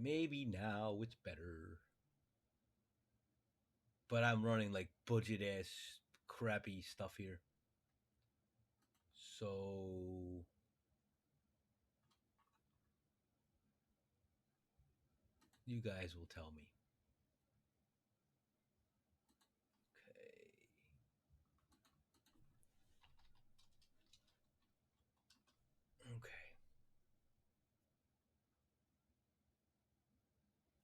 Maybe now it's better, but I'm running like budget ass crappy stuff here. So you guys will tell me. Okay. Okay.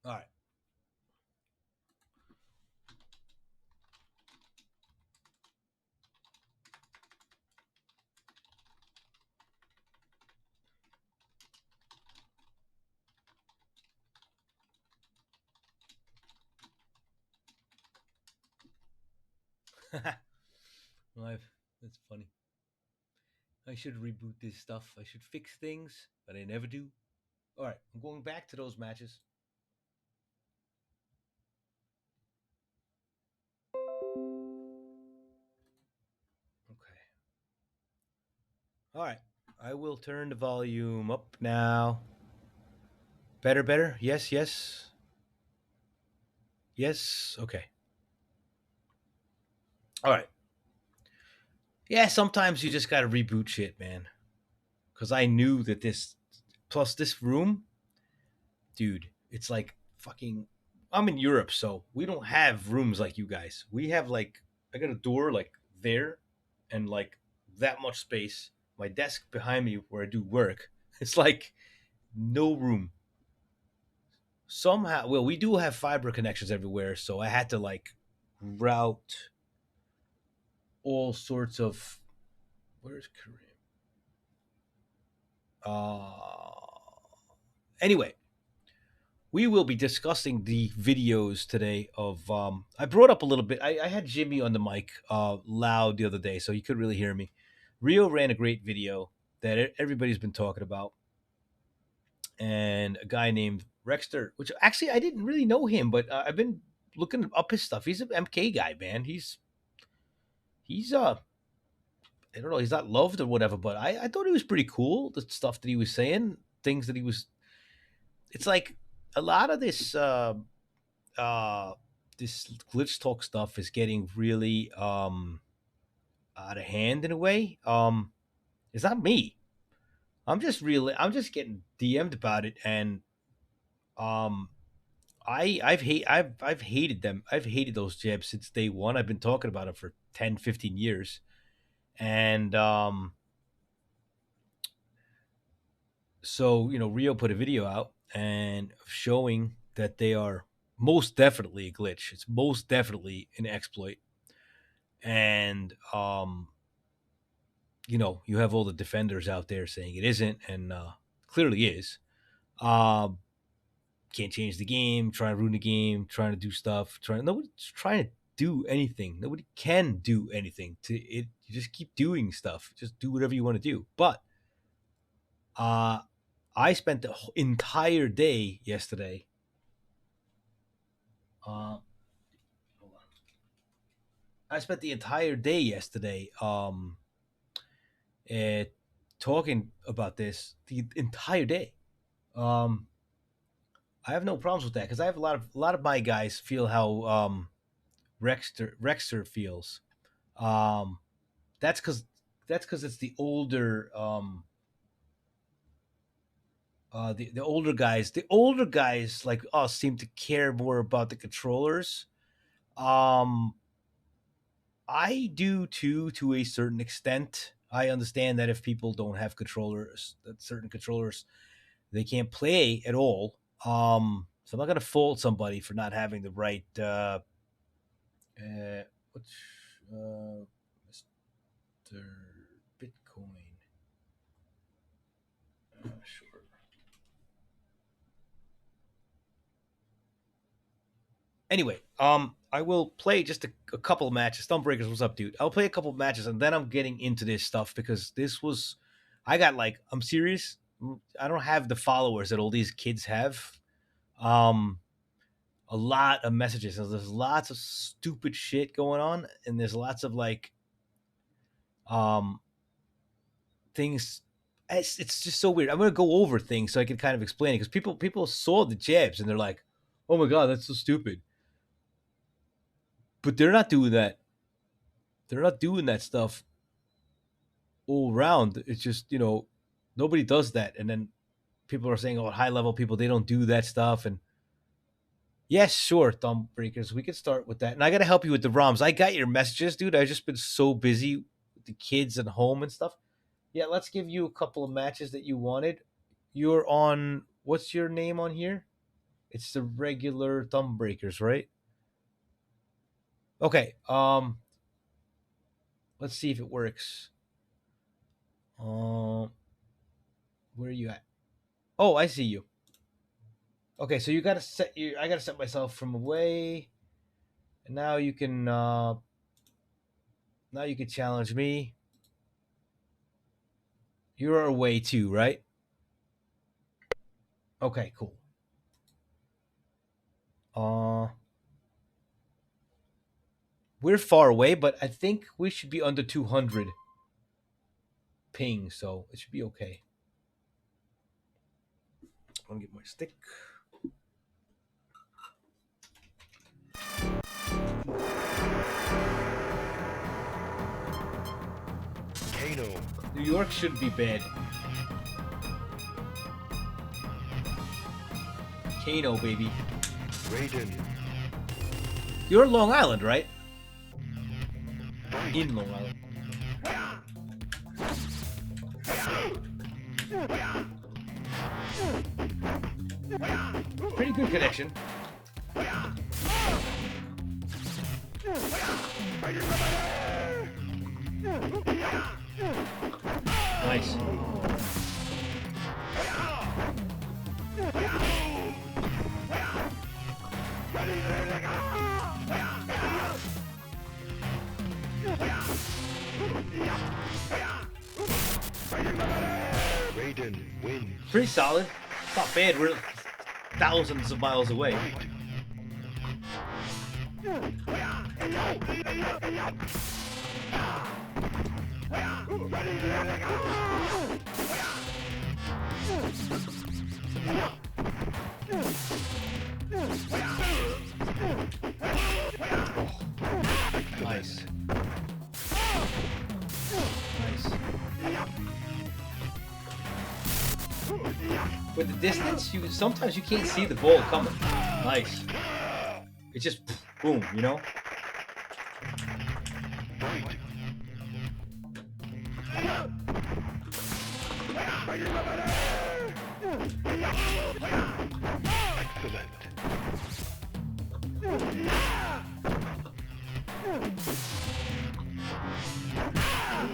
All right. Live. That's funny. I should reboot this stuff. I should fix things, but I never do. All right. I'm going back to those matches. Okay. All right. I will turn the volume up now. Better, better. Yes, yes. Yes. Okay. All right. Yeah, sometimes you just got to reboot shit, man. Because I knew that this, plus this room, dude, it's like fucking. I'm in Europe, so we don't have rooms like you guys. We have like, I got a door like there and like that much space. My desk behind me where I do work, it's like no room. Somehow, well, we do have fiber connections everywhere, so I had to like route all sorts of. Where's Korea? Anyway, we will be discussing the videos today of I brought up a little bit. I had Jimmy on the mic loud the other day, so you could really hear me. Rio ran a great video that everybody's been talking about, and a guy named Rexter, which actually I didn't really know him, but I've been looking up his stuff. He's an MK guy, man. He's I don't know, he's not loved or whatever, but I thought he was pretty cool. The stuff that he was saying, things that he was. It's like a lot of uh this glitch talk stuff is getting really out of hand in a way. It's not me. I'm just getting DM'd about it, and um I've hated them. I've hated those jabs since day one. I've been talking about it for 10, 15 years. And so, Rio put a video out and showing that they are most definitely a glitch. It's most definitely an exploit. And you have all the defenders out there saying it isn't, and clearly is. Um, can't change the game, trying to ruin the game, trying to do stuff, nobody's trying to do anything. Nobody can do anything to it. You just keep doing stuff. Just do whatever you want to do. But uh I spent the entire day yesterday. Uh, hold on. I spent the entire day yesterday uh, talking about this the entire day. Um, I have no problems with that because I have a lot of my guys feel how Rexter feels. Um, that's because it's the older the older guys. The older guys like us seem to care more about the controllers. Um, I do too, to a certain extent. I understand that if people don't have controllers, that certain controllers they can't play at all. So I'm not gonna fault somebody for not having the right what's Mr. Bitcoin. Sure. Anyway, I will play just a couple of matches. Stonebreakers, what's up, dude? I'll play a couple of matches and then I'm getting into this stuff because this was, I got like, I'm serious. I don't have the followers that all these kids have. Um, a lot of messages. There's lots of stupid shit going on, and there's lots of like, um, things. it's just so weird. I'm gonna go over things so I can kind of explain it because people saw the jabs and they're like, "Oh my god, that's so stupid." But they're not doing that. They're not doing that stuff all around. It's just nobody does that. And then people are saying, "Oh, high level people they don't do that stuff." And yes, sure, thumb breakers. We could start with that. And I gotta help you with the ROMs. I got your messages, dude. I've just been so busy with the kids and home and stuff. Yeah, let's give you a couple of matches that you wanted. You're on what's your name on here? It's the regular thumb breakers, right? Okay. Let's see if it works. Where are you at? Oh, I see you. Okay, so you gotta set you. I gotta set myself from away, and now you can. Now you can challenge me. You're away too, right? Okay, cool. Uh, we're far away, but I think we should be under 200 ping, so it should be okay. I'm gonna get my stick. Kano. New York shouldn't be bad. Kano, baby. Raiden. You're in Long Island, right? In Long Island. Pretty good connection. Nice. Raiden wins. Pretty solid. It's not bad. We're thousands of miles away. Nice. Nice. With the distance, sometimes you can't see the ball coming. Nice. It's just boom, Excellent.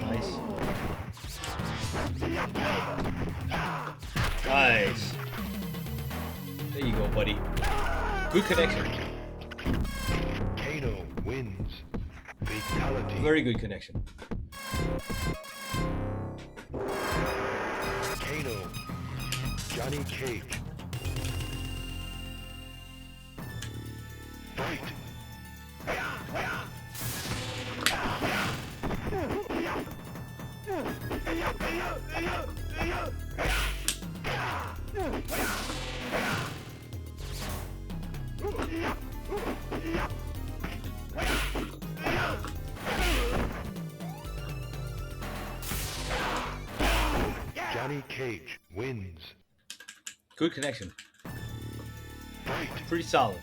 Nice. Nice. There you go, buddy. Good connection. Kano wins. Fatality. Very good connection. Kano. Johnny Cage. Fight. Johnny Cage wins. Good connection. Fight. Pretty solid.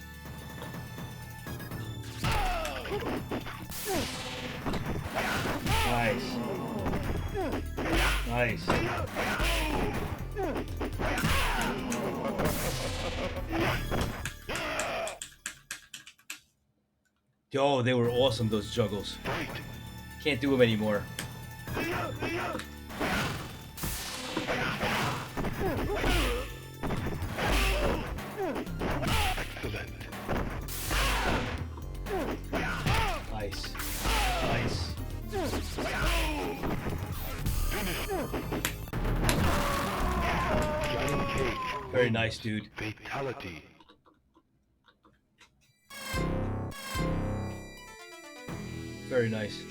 Nice. Nice. Yo, they were awesome, those juggles. Fight. Can't do them anymore. Excellent. Nice. Nice. Johnny Cage. Very wins. nice, dude. Fatality. Very nice.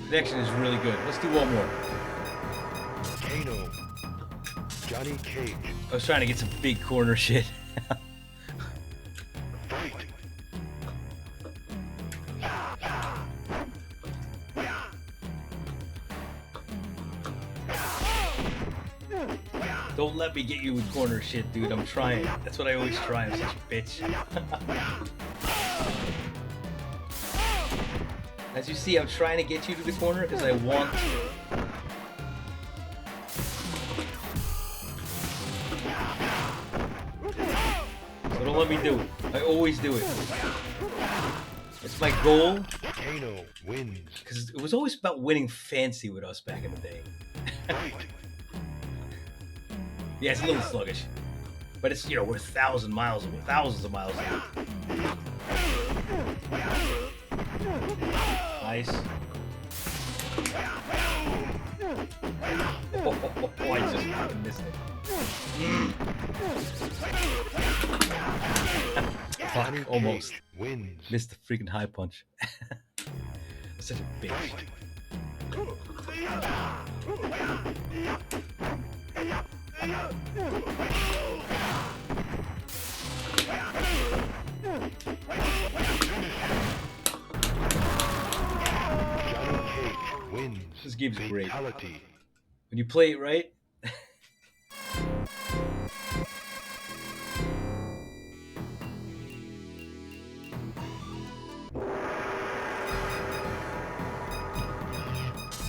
Connection is really good. Let's do one more. Kano. Johnny Cage. I was trying to get some big corner shit. Fight. Don't let me get you with corner shit, dude. I'm trying. That's what I always try. I'm such a bitch. As you see, I'm trying to get you to the corner because I want to. So don't let me do it. I always do it. It's my goal. Kano wins. Because it was always about winning fancy with us back in the day. Fight. Yeah, it's a little sluggish. But it's, we're thousands of miles away. Nice. Oh, I just fucking missed it. Johnny Fuck, almost. Cage wins. Missed the freaking high punch. Such a bitch. Johnny Cage wins. This game's great. Fatality. When you play it right.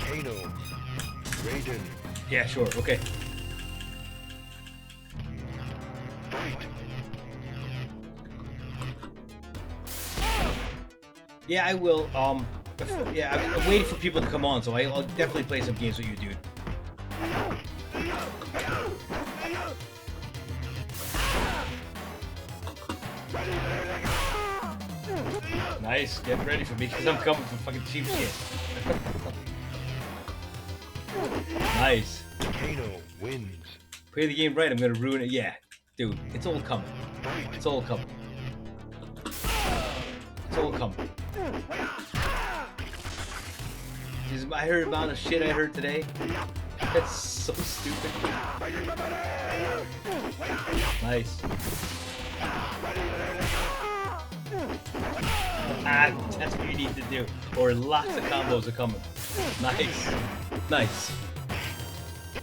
Kano. Raiden. Yeah, sure. Okay. Fight. Yeah, I will. Yeah, I'm waiting for people to come on, so I'll definitely play some games with you, dude. Nice. Get ready for me, because I'm coming for fucking cheap shit. Nice. Kano wins. Play the game right, I'm gonna ruin it. Yeah, dude, it's all coming. Fight. It's all coming. It's all coming. I heard about the shit I heard today. That's so stupid. Nice. That's what you need to do. Or lots of combos are coming. Nice. Nice.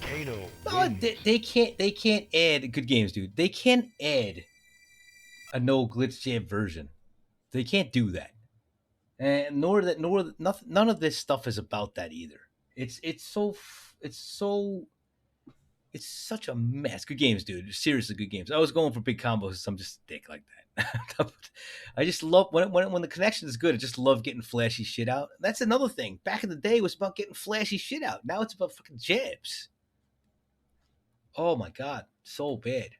Kano No, wins. they can't add good games, dude. They can't add a no glitch jab version. They can't do that. And none of this stuff is about that either. It's such a mess. Good games, dude. Seriously, good games. I was going for big combos. So I'm just a dick like that. I just love when the connection is good. I just love getting flashy shit out. That's another thing. Back in the day, it was about getting flashy shit out. Now it's about fucking jabs. Oh my god, so bad.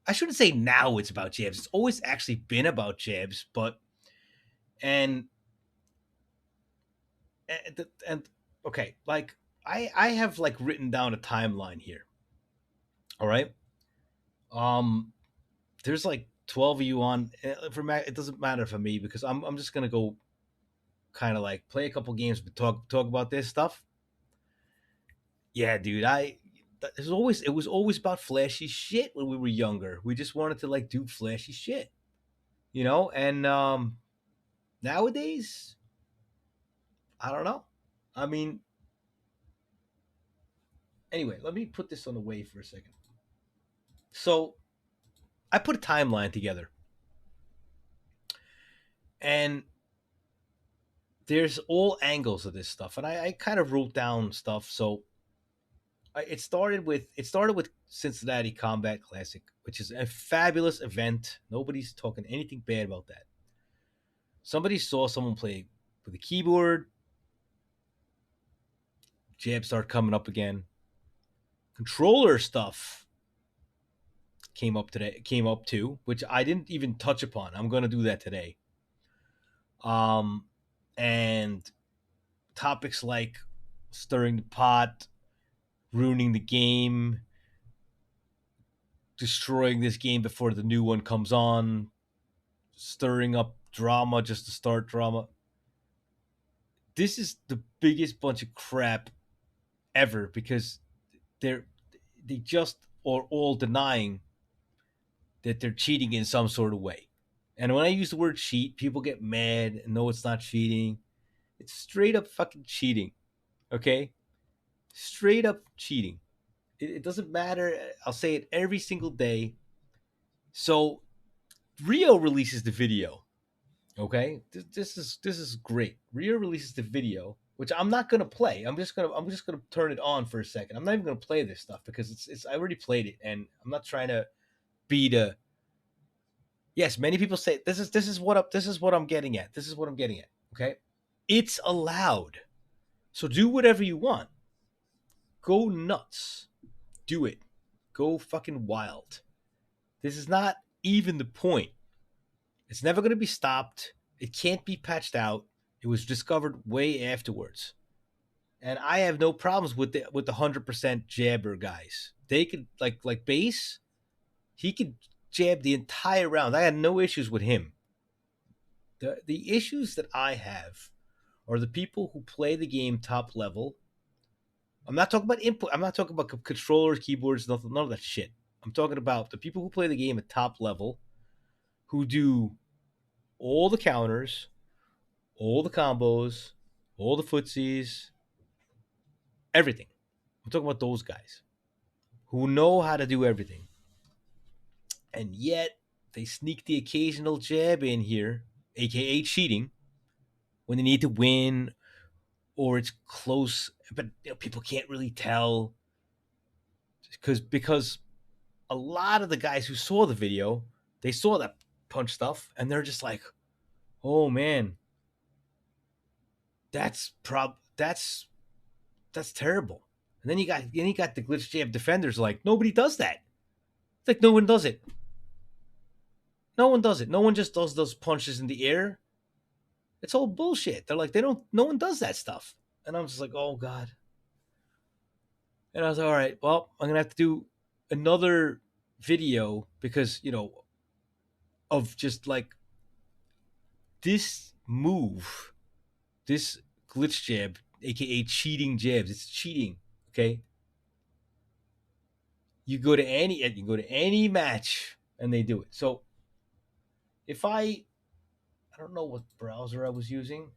I shouldn't say now it's about jabs. It's always actually been about jabs, but and okay, like I have like written down a timeline here. All right. There's like 12 of you on. It doesn't matter for me because I'm just gonna go kind of like play a couple games, but talk about this stuff. Yeah, dude. It was always about flashy shit when we were younger. We just wanted to like do flashy shit, And nowadays, I don't know. I mean, anyway, let me put this on the wave for a second. So, I put a timeline together, and there's all angles of this stuff, and I kind of wrote down stuff. So, it started with Cincinnati Combat Classic, which is a fabulous event. Nobody's talking anything bad about that. Somebody saw someone play with a keyboard. Jabs start coming up again. Controller stuff came up too, which I didn't even touch upon. I'm going to do that today. And topics like stirring the pot, ruining the game, destroying this game before the new one comes on, stirring up drama just to start drama. this is the biggest bunch of crap ever because they're they just are all denying that they're cheating in some sort of way. And when I use the word cheat, people get mad and no, it's not cheating. It's straight up fucking cheating. Okay? Straight up cheating. It doesn't matter. I'll say it every single day. So Rio releases the video. Okay? This is great. Rio releases the video, which I'm not gonna play. I'm just gonna turn it on for a second. I'm not even gonna play this stuff because it's I already played it and I'm not trying to be the yes, many people say this is what I'm getting at. This is what I'm getting at. Okay, it's allowed. So do whatever you want. Go nuts. Do it. Go fucking wild. This is not even the point. It's never going to be stopped. It can't be patched out. It was discovered way afterwards. And I have no problems with the 100% jabber guys. They could like base. He could jab the entire round. I had no issues with him. The issues that I have are the people who play the game top level. I'm not talking about input. I'm not talking about controllers, keyboards, nothing, none of that shit. I'm talking about the people who play the game at top level, who do all the counters, all the combos, all the footsies, everything. I'm talking about those guys who know how to do everything. And yet they sneak the occasional jab in here, aka cheating, when they need to win or it's close, but people can't really tell because a lot of the guys who saw the video, they saw that punch stuff and they're just like, "Oh man, that's terrible." And then you got the glitch jab defenders like nobody does that. It's like no one does it. No one does it. No one just does those punches in the air. It's all bullshit. They're like, no one does that stuff. And I'm just like, oh God. And I was like, all right, well, I'm going to have to do another video because, of just like this move, this glitch jab, aka cheating jabs. It's cheating. Okay. You go to any match and they do it. So if I don't know what browser I was using.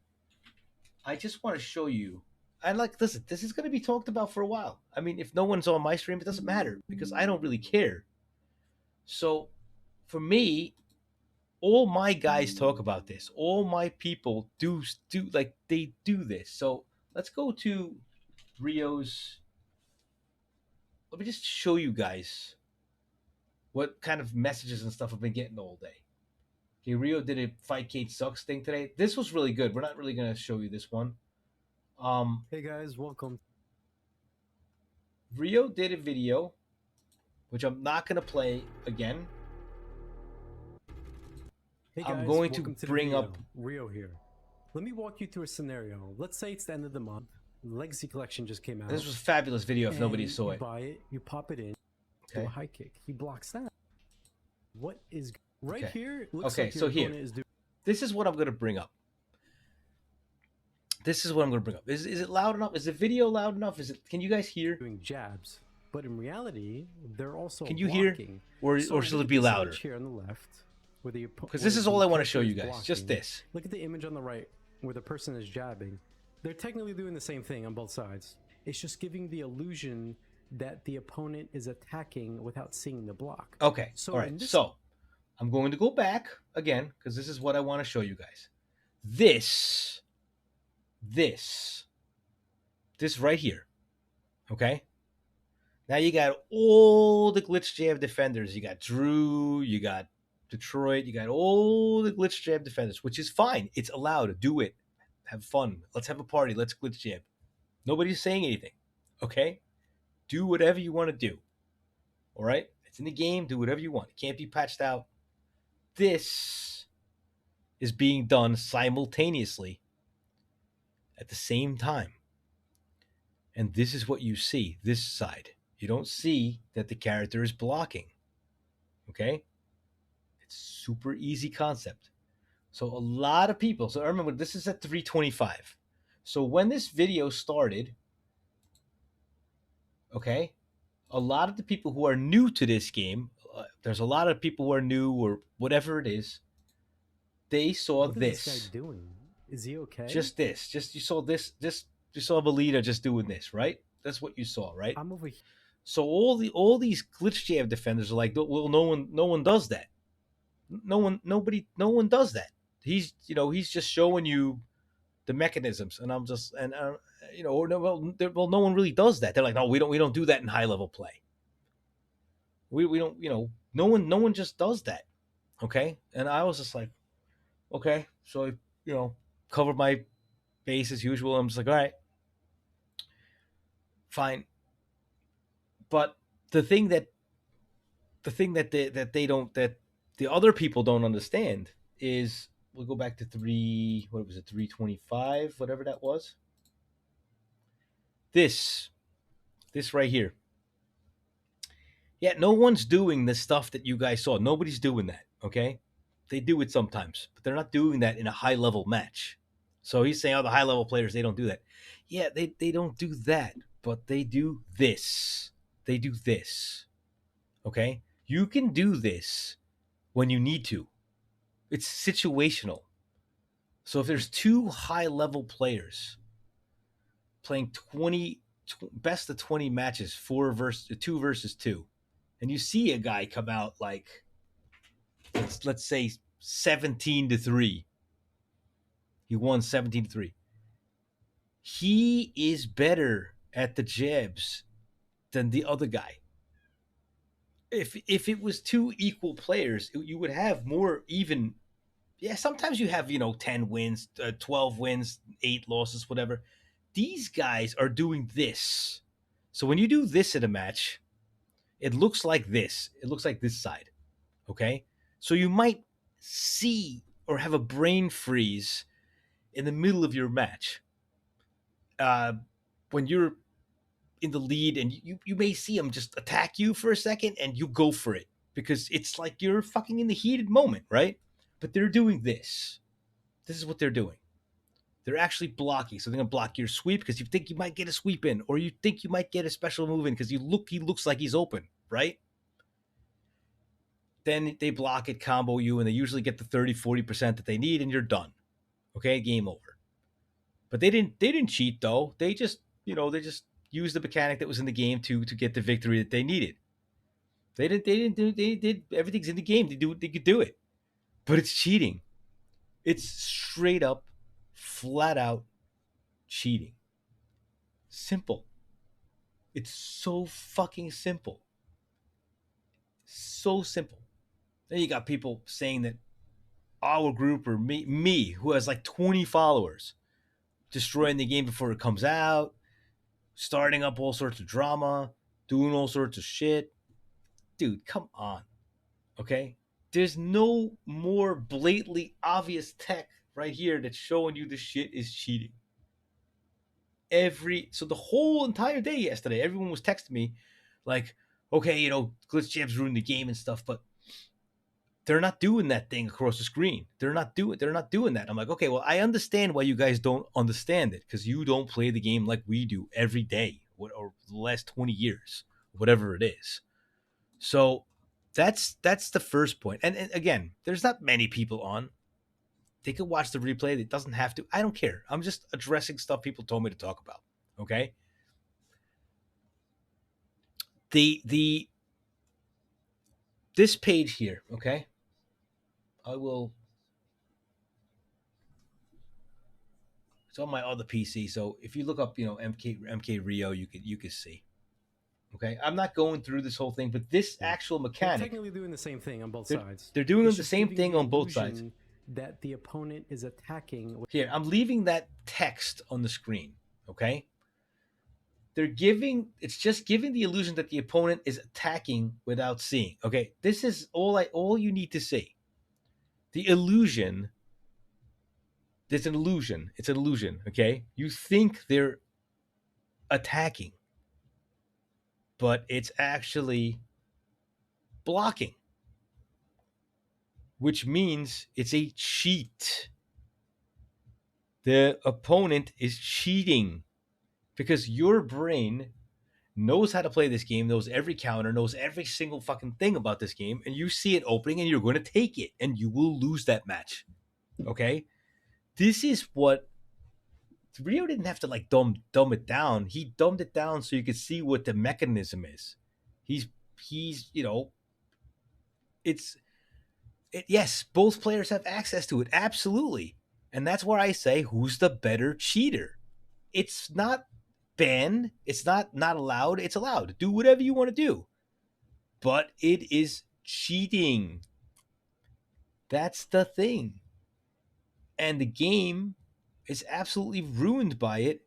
I just want to show you. And like, listen, this is going to be talked about for a while. I mean, if no one's on my stream, it doesn't matter because I don't really care. So for me, all my guys talk about this. All my people do like they do this. So let's go to Rio's. Let me just show you guys what kind of messages and stuff I've been getting all day. Okay, Rio did a Fight Cage Sucks thing today. This was really good. We're not really going to show you this one. Hey guys, welcome. Rio did a video, which I'm not going to play again. Hey guys, I'm going to welcome the bring video. up Rio here. Let me walk you through a scenario. Let's say it's the end of the month. Legacy Collection just came out. this was a fabulous video if nobody saw you it. buy it, you pop it in, do Okay. a high kick. He blocks that. What is right Okay. here? It looks Okay, like your so here. opponent is doing This is what I'm going to bring up. Is it loud enough? Is the video loud enough? Can you guys hear? jabs, but in reality, they're also Can you hear? blocking. Or So should look it at be this louder? image here on the left, where the Because this is all I want to show you guys. Just this. Look at the image on the right where the person is jabbing. They're technically doing the same thing on both sides. It's just giving the illusion that the opponent is attacking without seeing the block. Okay. So all in right. this- So I'm going to go back again because this is what I want to show you guys. This right here. Okay. Now you got all the glitch jab defenders. You got Drew, you got Detroit, you got all the glitch jab defenders, which is fine. It's allowed. Do it. Have fun. Let's have a party. Let's glitch jab. Nobody's saying anything. Okay? Do whatever you want to do. All right? It's in the game. Do whatever you want. It can't be patched out. This is being done simultaneously at the same time. And this is what you see, this side. You don't see that the character is blocking. Okay? It's super easy concept. So a lot of people, so remember, this is at 325. So when this video started, okay, a lot of the people who are new to this game, there's a lot of people who are new or whatever it is, they saw What is this this. guy doing? Is he okay? Just this. Just you saw this. Just you saw Valida just doing this, right? That's what you saw, right? I'm over here. So all these glitch jab defenders are like, well, no one does that. No one does that. He's he's just showing you the mechanisms, and I'm just well, no one really does that. They're like, no, we don't do that in high level play. We don't, no one just does that. Okay, and I was just like, okay, so I, covered my base as usual. I'm just like, all right, fine. But the thing that they don't, that the other people don't understand is, we'll go back to 325, whatever that was. This right here. Yeah, no one's doing the stuff that you guys saw. Nobody's doing that. Okay, they do it sometimes, but they're not doing that in a high level match. So he's saying, oh, the high level players, they don't do that. Yeah, they don't do that, but they do this. They do this. Okay, you can do this when you need to. It's situational. So if there's two high level players playing 20 best of 20 matches, 2 versus 2, and you see a guy come out like, let's say 17-3. He won 17-3. He is better at the jabs than the other guy. If it was two equal players, you would have more even. Yeah, sometimes you have 10 wins, 12 wins, 8 losses, whatever. These guys are doing this. So when you do this in a match, it looks like this. It looks like this side. Okay? So you might see or have a brain freeze in the middle of your match. When you're in the lead, and you may see them just attack you for a second, and you go for it because it's like you're fucking in the heated moment, right? But they're doing this. This is what they're doing. They're actually blocking. So they're going to block your sweep because you think you might get a sweep in, or you think you might get a special move in because he looks like he's open, right? Then they block it, combo you, and they usually get the 30-40% that they need, and you're done. Okay, game over. But they didn't cheat though. They just used the mechanic that was in the game to get the victory that they needed. They did everything's in the game. They could do it. But it's cheating. It's straight up, flat out cheating. Simple. It's so fucking simple. So simple. Then you got people saying that our group, or me, who has like 20 followers, destroying the game before it comes out, starting up all sorts of drama, doing all sorts of shit. Dude, come on. Okay? There's no more blatantly obvious tech right here that's showing you the shit is cheating. So the whole entire day yesterday, everyone was texting me like, okay, glitch jabs ruined the game and stuff, but they're not doing that thing across the screen. They're not doing that. I'm like, okay, well, I understand why you guys don't understand it, because you don't play the game like we do every day, or the last 20 years, whatever it is. So that's the first point. And again, there's not many people on. They could watch the replay. It doesn't have to. I don't care. I'm just addressing stuff people told me to talk about. Okay. This page here, okay? I will. It's on my other PC, so if you look up, MK Rio, you could see. Okay, I'm not going through this whole thing, but this actual mechanic. They're technically doing the same thing on both sides. They're doing It's the just same giving thing the on both sides. illusion that the opponent is attacking. Here, I'm leaving that text on the screen. Okay. It's just giving the illusion that the opponent is attacking without seeing. Okay, this is all you need to see. The illusion. It's an illusion. It's an illusion. Okay, you think they're attacking, but it's actually blocking, which means it's a cheat. The opponent is cheating because your brain knows how to play this game, knows every counter, knows every single fucking thing about this game, and you see it opening and you're going to take it and you will lose that match. Okay? This is what Rio didn't have to like dumb it down. He dumbed it down so you could see what the mechanism is. He's it's yes, both players have access to it. Absolutely. And that's where I say who's the better cheater. It's not banned, it's not allowed, it's allowed. Do whatever you want to do. But it is cheating. That's the thing. And the game is absolutely ruined by it.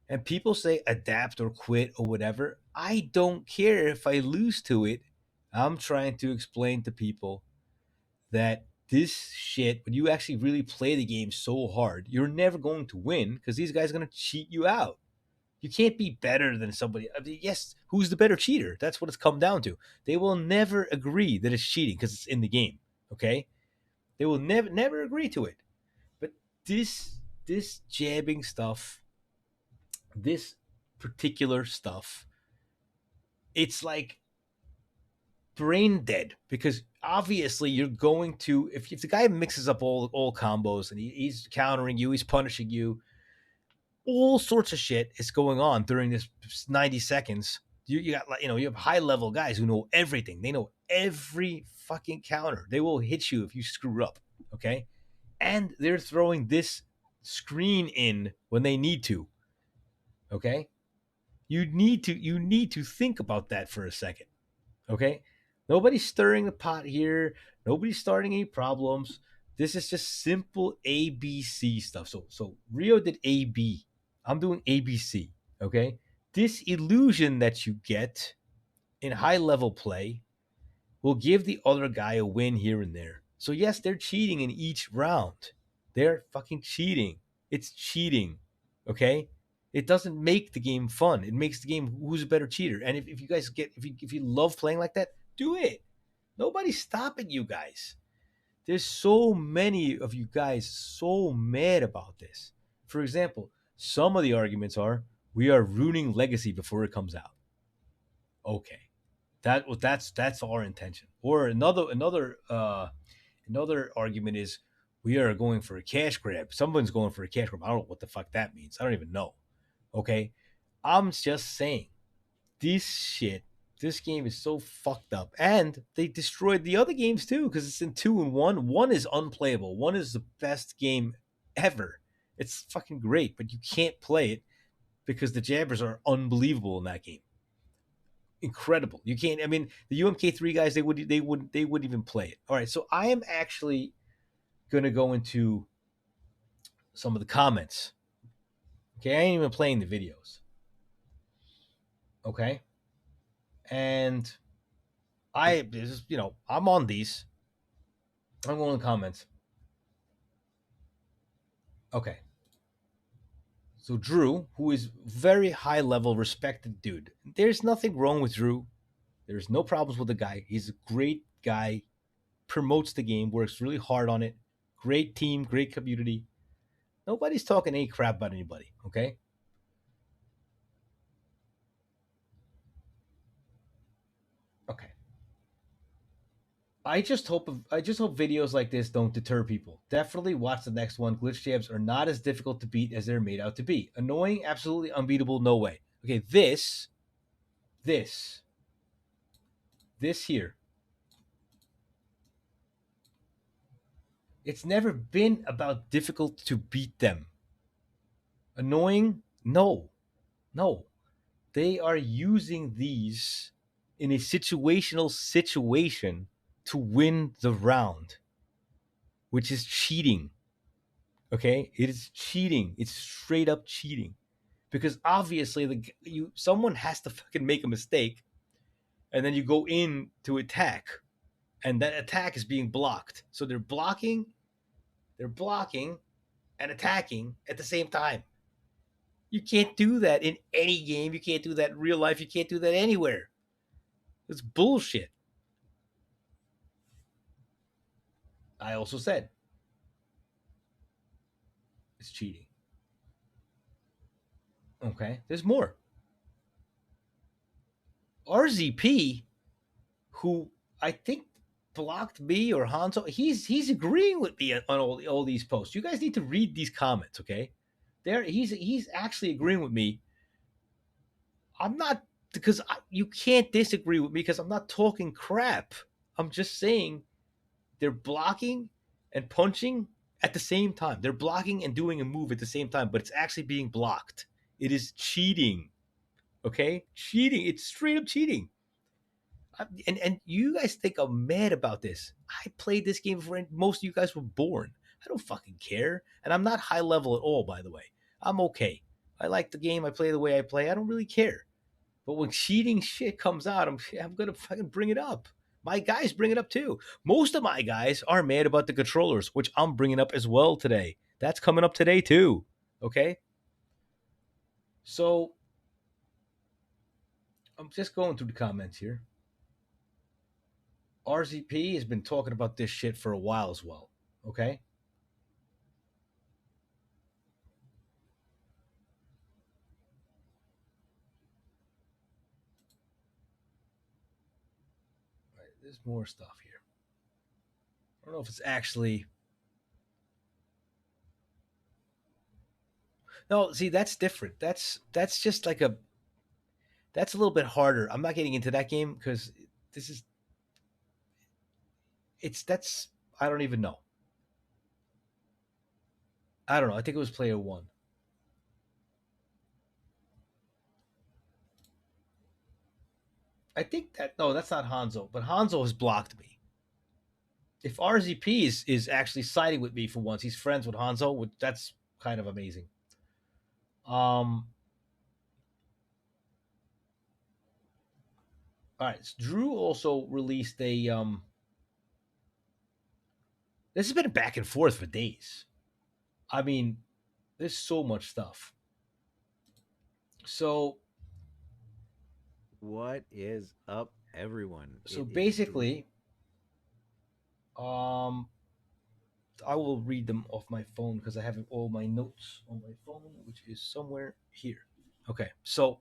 And people say adapt or quit or whatever. I don't care if I lose to it. I'm trying to explain to people that this shit, when you actually really play the game so hard, you're never going to win because these guys are going to cheat you out. You can't be better than somebody. I mean, yes, who's the better cheater? That's what it's come down to. They will never agree that it's cheating because it's in the game. Okay, they will never agree to it. But this jabbing stuff, this particular stuff, it's like brain dead because obviously you're going to if the guy mixes up all combos and he's countering you, he's punishing you, all sorts of shit is going on during this 90 seconds. You got you have high level guys who know everything. They know every fucking counter. They will hit you if you screw up. Okay, and they're throwing this screen in when they need to. Okay, you need to think about that for a second. Okay, nobody's stirring the pot here. Nobody's starting any problems. This is just simple ABC stuff. So Rio did AB. I'm doing ABC. Okay, this illusion that you get in high level play will give the other guy a win here and there. So yes, they're cheating in each round. They're fucking cheating. It's cheating. Okay? It doesn't make the game fun. It makes the game who's a better cheater. And if you guys if you love playing like that, do it. Nobody's stopping you guys. There's so many of you guys so mad about this. For example, some of the arguments are we are ruining Legacy before it comes out. Okay, that's our intention. Or another argument is we are going for a cash grab. Someone's going for a cash grab. I don't know what the fuck that means. I don't even know. Okay, I'm just saying this shit. This game is so fucked up, and they destroyed the other games too because it's in 2 and 1. 1 is unplayable. 1 is the best game ever. It's fucking great, but you can't play it because the jabbers are unbelievable in that game. Incredible. You can't. I mean, the UMK3 guys they wouldn't even play it. All right, so I am actually going to go into some of the comments. Okay, I ain't even playing the videos. Okay, and I'm on these. I'm going to comments. Okay. So Drew, who is very high level, respected dude. There's nothing wrong with Drew. There's no problems with the guy. He's a great guy. Promotes the game. Works really hard on it. Great team. Great community. Nobody's talking any crap about anybody. Okay. Okay. I just hope videos like this don't deter people. Definitely watch the next one. Glitch jabs are not as difficult to beat as they're made out to be. Annoying, absolutely unbeatable, no way. Okay, this here. It's never been about difficult to beat them. Annoying? No. No. They are using these in a situational situation to win the round, which is cheating. Okay, it is cheating. It's straight up cheating, because obviously someone has to fucking make a mistake, and then you go in to attack, and that attack is being blocked. So they're blocking, and attacking at the same time. You can't do that in any game. You can't do that in real life. You can't do that anywhere. It's bullshit. I also said it's cheating. Okay, there's more. RZP, who I think blocked me or Hanzo, he's agreeing with me on all these posts. You guys need to read these comments, okay? There, he's actually agreeing with me. I'm not because you can't disagree with me because I'm not talking crap. I'm just saying they're blocking and punching at the same time. They're blocking and doing a move at the same time, but it's actually being blocked. It is cheating. Okay? Cheating. It's straight up cheating. And you guys think I'm mad about this. I played this game before most of you guys were born. I don't fucking care. And I'm not high level at all, by the way. I'm okay. I like the game. I play the way I play. I don't really care. But when cheating shit comes out, I'm gonna fucking bring it up. My guys bring it up too. Most of my guys are mad about the controllers, which I'm bringing up as well today. That's coming up today too. Okay. So I'm just going through the comments here. RZP has been talking about this shit for a while as well. Okay. All right, there's more stuff here. I don't know if it's actually. No, see, that's different. That's just like a. That's a little bit harder. I'm not getting into that game because this is. It's that's. I don't even know. I don't know. I think it was player one. I think that no, that's not Hanzo, but Hanzo has blocked me. If RZP is actually siding with me for once, he's friends with Hanzo, which that's kind of amazing. Um, all right, so Drew also released a This has been back and forth for days. I mean, there's so much stuff. So What is up, everyone? so It is Drew. basically, um, I will read them off my phone because I have all my notes on my phone, which is somewhere here. Okay, so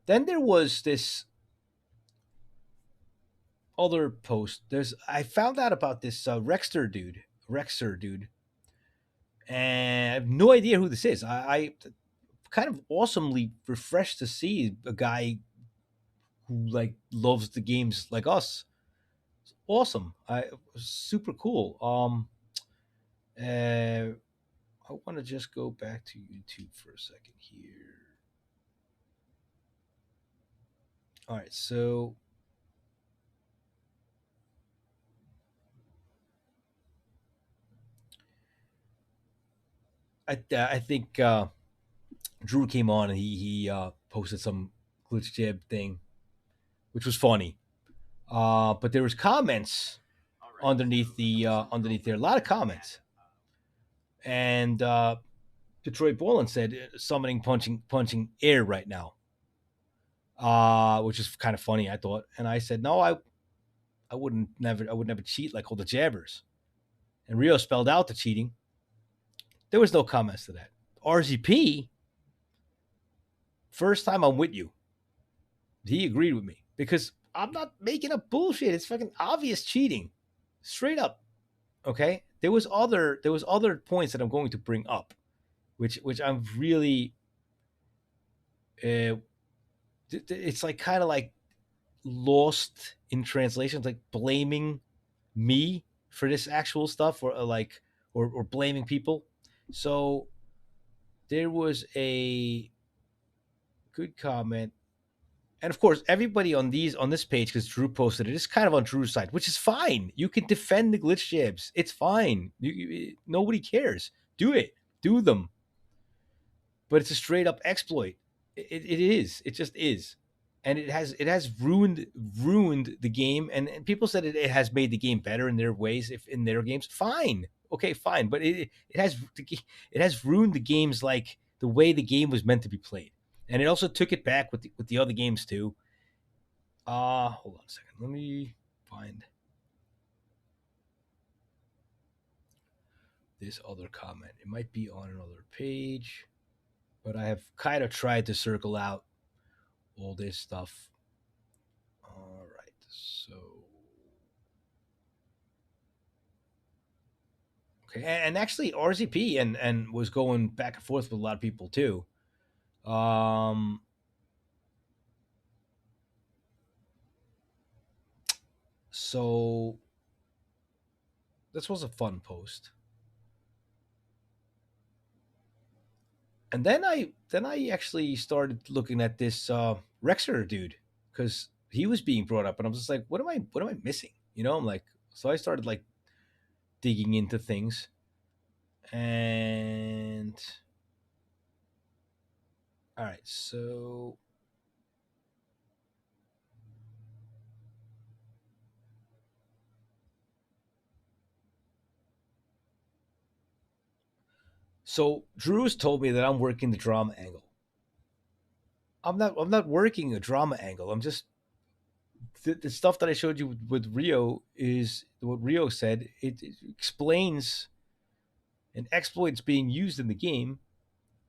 then there was this other post. I found out about this Rexer dude, and I have no idea who this is. I kind of awesomely refreshed to see a guy who like loves the games like us. It's awesome. I super cool. I want to just go back to YouTube for a second here. All right, so I think Drew came on and he posted some glitch jib thing, which was funny. But there was comments underneath there, a lot of comments, and Detroit Bolin said summoning punching air right now, which is kind of funny, I thought. And I said no, I would never cheat like all the jabbers. And Rio spelled out the cheating. There was no comments to that. RZP, first time I'm with you. He agreed with me because I'm not making up bullshit. It's fucking obvious cheating, straight up. Okay, there was other points that I'm going to bring up, which I'm really. It's like kind of like lost in translation, like blaming me for this actual stuff, or like or blaming people. So there was a good comment, and of course everybody on this page, because Drew posted it, is kind of on Drew's side, which is fine. You can defend the glitch jabs, it's fine. Nobody cares. Do it, do them. But it's a straight up exploit. It is. It just is, and it has ruined the game. And people said it has made the game better in their ways, if in their games. Fine, okay, fine. But it has ruined the games, like the way the game was meant to be played, and it also took it back with the other games too. Hold on a second. Let me find this other comment. It might be on another page. but I have kind of tried to circle out all this stuff. All right, so okay, and actually RZP and was going back and forth with a lot of people too. Um, so this was a fun post. And then I actually started looking at this Rexer dude because he was being brought up, and I'm just like, what am I missing? You know, I'm like, so I started like digging into things, and all right, so Drew's told me that I'm working the drama angle. I'm not working a drama angle. I'm just the stuff that I showed you with Rio is what Rio said. It explains an exploit's being used in the game,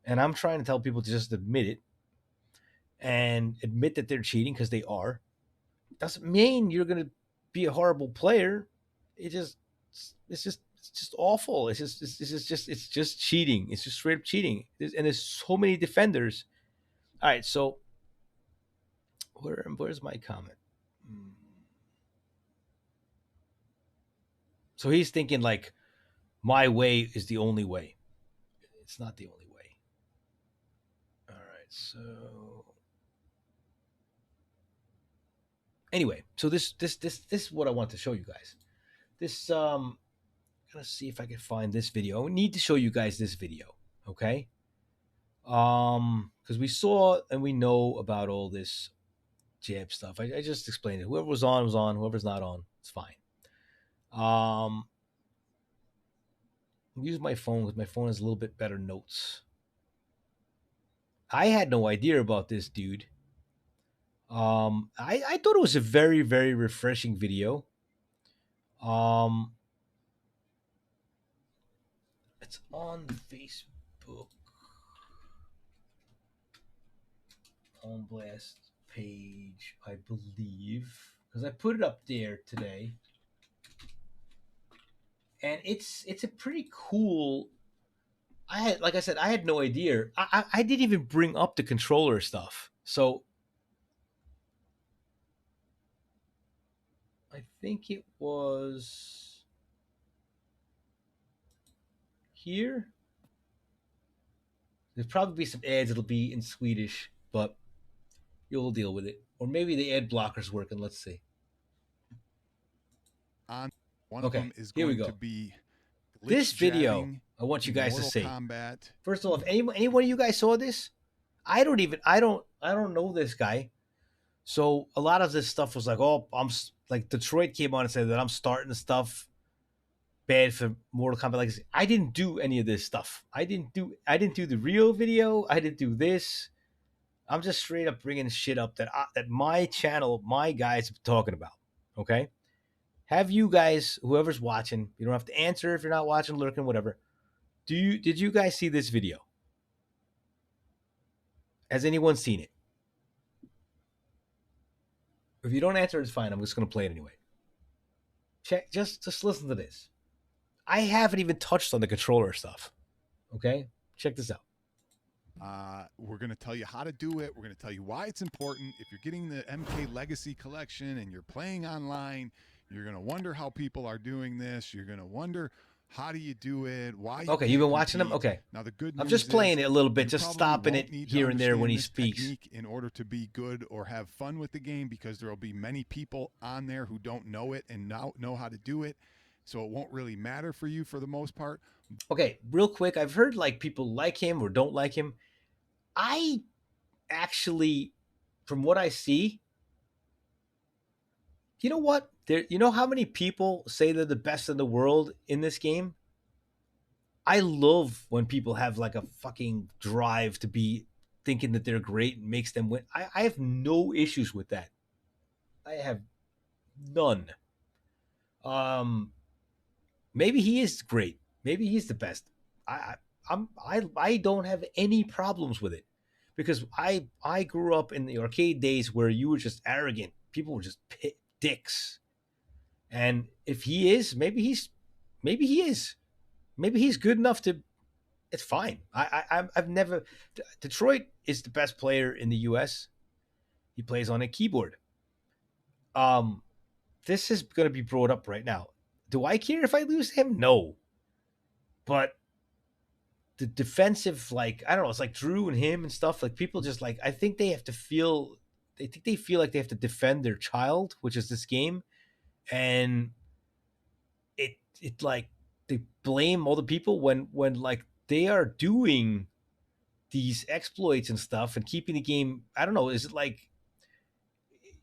and I'm trying to tell people to just admit it and admit that they're cheating because they are. Doesn't mean you're gonna be a horrible player. It just it's just awful. It's just cheating. It's just straight up cheating. And there's so many defenders. All right, so where's my comment? So he's thinking like my way is the only way. It's not the only way. All right, so anyway, so this is what I want to show you guys. This I'm gonna see if I can find this video. I need to show you guys this video, okay? Because we saw and we know about all this jab stuff. I just explained it. Whoever was on was on. Whoever's not on, it's fine. Use my phone because my phone has a little bit better notes. I had no idea about this dude. I thought it was a very, very refreshing video. It's on Facebook on Blast page, I believe, because I put it up there today, and it's a pretty cool. Like I said, I had no idea. I didn't even bring up the controller stuff, so I think it was here. There's probably be some ads. It'll be in Swedish, but you'll deal with it. Or maybe the ad blocker's working. Let's see. One Okay, of them is here we going go. to be This video, jabbing I want you in guys to Mortal see. Kombat. First of all, if any one of you guys saw this, I don't know this guy. So a lot of this stuff was like, oh, I'm like Detroit came on and said that I'm starting stuff bad for Mortal Kombat. Like I didn't do any of this stuff. I didn't do the real video. I didn't do this. I'm just straight up bringing shit up that my channel, my guys are talking about. Okay. Have you guys, whoever's watching, you don't have to answer if you're not watching, lurking, whatever. Did you guys see this video? Has anyone seen it? If you don't answer, it's fine. I'm just going to play it anyway. Check. Just listen to this. I haven't even touched on the controller stuff. Okay, check this out. We're going to tell you how to do it. We're going to tell you why it's important. If you're getting the MK Legacy Collection and you're playing online, you're going to wonder how people are doing this. You're going to wonder, how do you do it? Why? Okay, you've been watching them? Okay. Now, the good news I'm just playing is it a little bit, you just probably stopping won't it need to here and there when he understand this speaks. technique in order to be good or have fun with the game, because there will be many people on there who don't know it and now know how to do it. So it won't really matter for you for the most part. Okay, real quick, I've heard like people like him or don't like him. I actually, from what I see, you know what? You know how many people say they're the best in the world in this game? I love when people have like a fucking drive to be thinking that they're great and makes them win. I have no issues with that. I have none. Maybe he is great. Maybe he's the best. I don't have any problems with it because I grew up in the arcade days where you were just arrogant. People were just dicks. And if he is, maybe he is. Maybe he's good enough to. It's fine. I've never. Detroit is the best player in the U.S. He plays on a keyboard. This is going to be brought up right now. Do I care if I lose him? No. But the defensive, like, I don't know, it's like Drew and him and stuff. Like, people just like, I think they have to feel. They feel like they have to defend their child, which is this game, and it like they blame all the people when like they are doing these exploits and stuff and keeping the game. I don't know. Is it like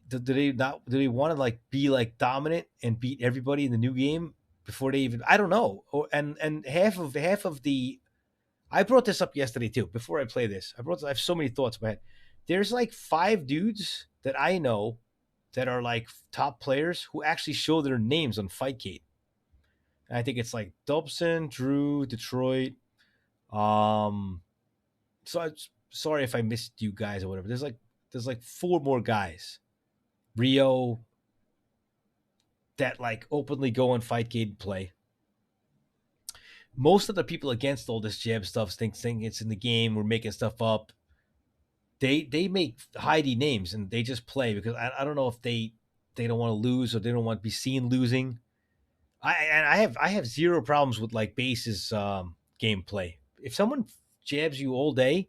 do they not? Do they want to like be like dominant and beat everybody in the new game before they even? I don't know. And half of the. I brought this up yesterday too. Before I play this, I have so many thoughts in my head. There's like 5 dudes that I know that are like top players who actually show their names on Fightcade. And I think it's like Dobson, Drew, Detroit. So I'm sorry if I missed you guys or whatever. There's like 4 more guys. Rio that like openly go on Fightcade and play. Most of the people against all this jab stuff think it's in the game. We're making stuff up. They make hidey names and they just play because I don't know if they don't want to lose or they don't want to be seen losing. I have zero problems with like Base's gameplay. If someone jabs you all day,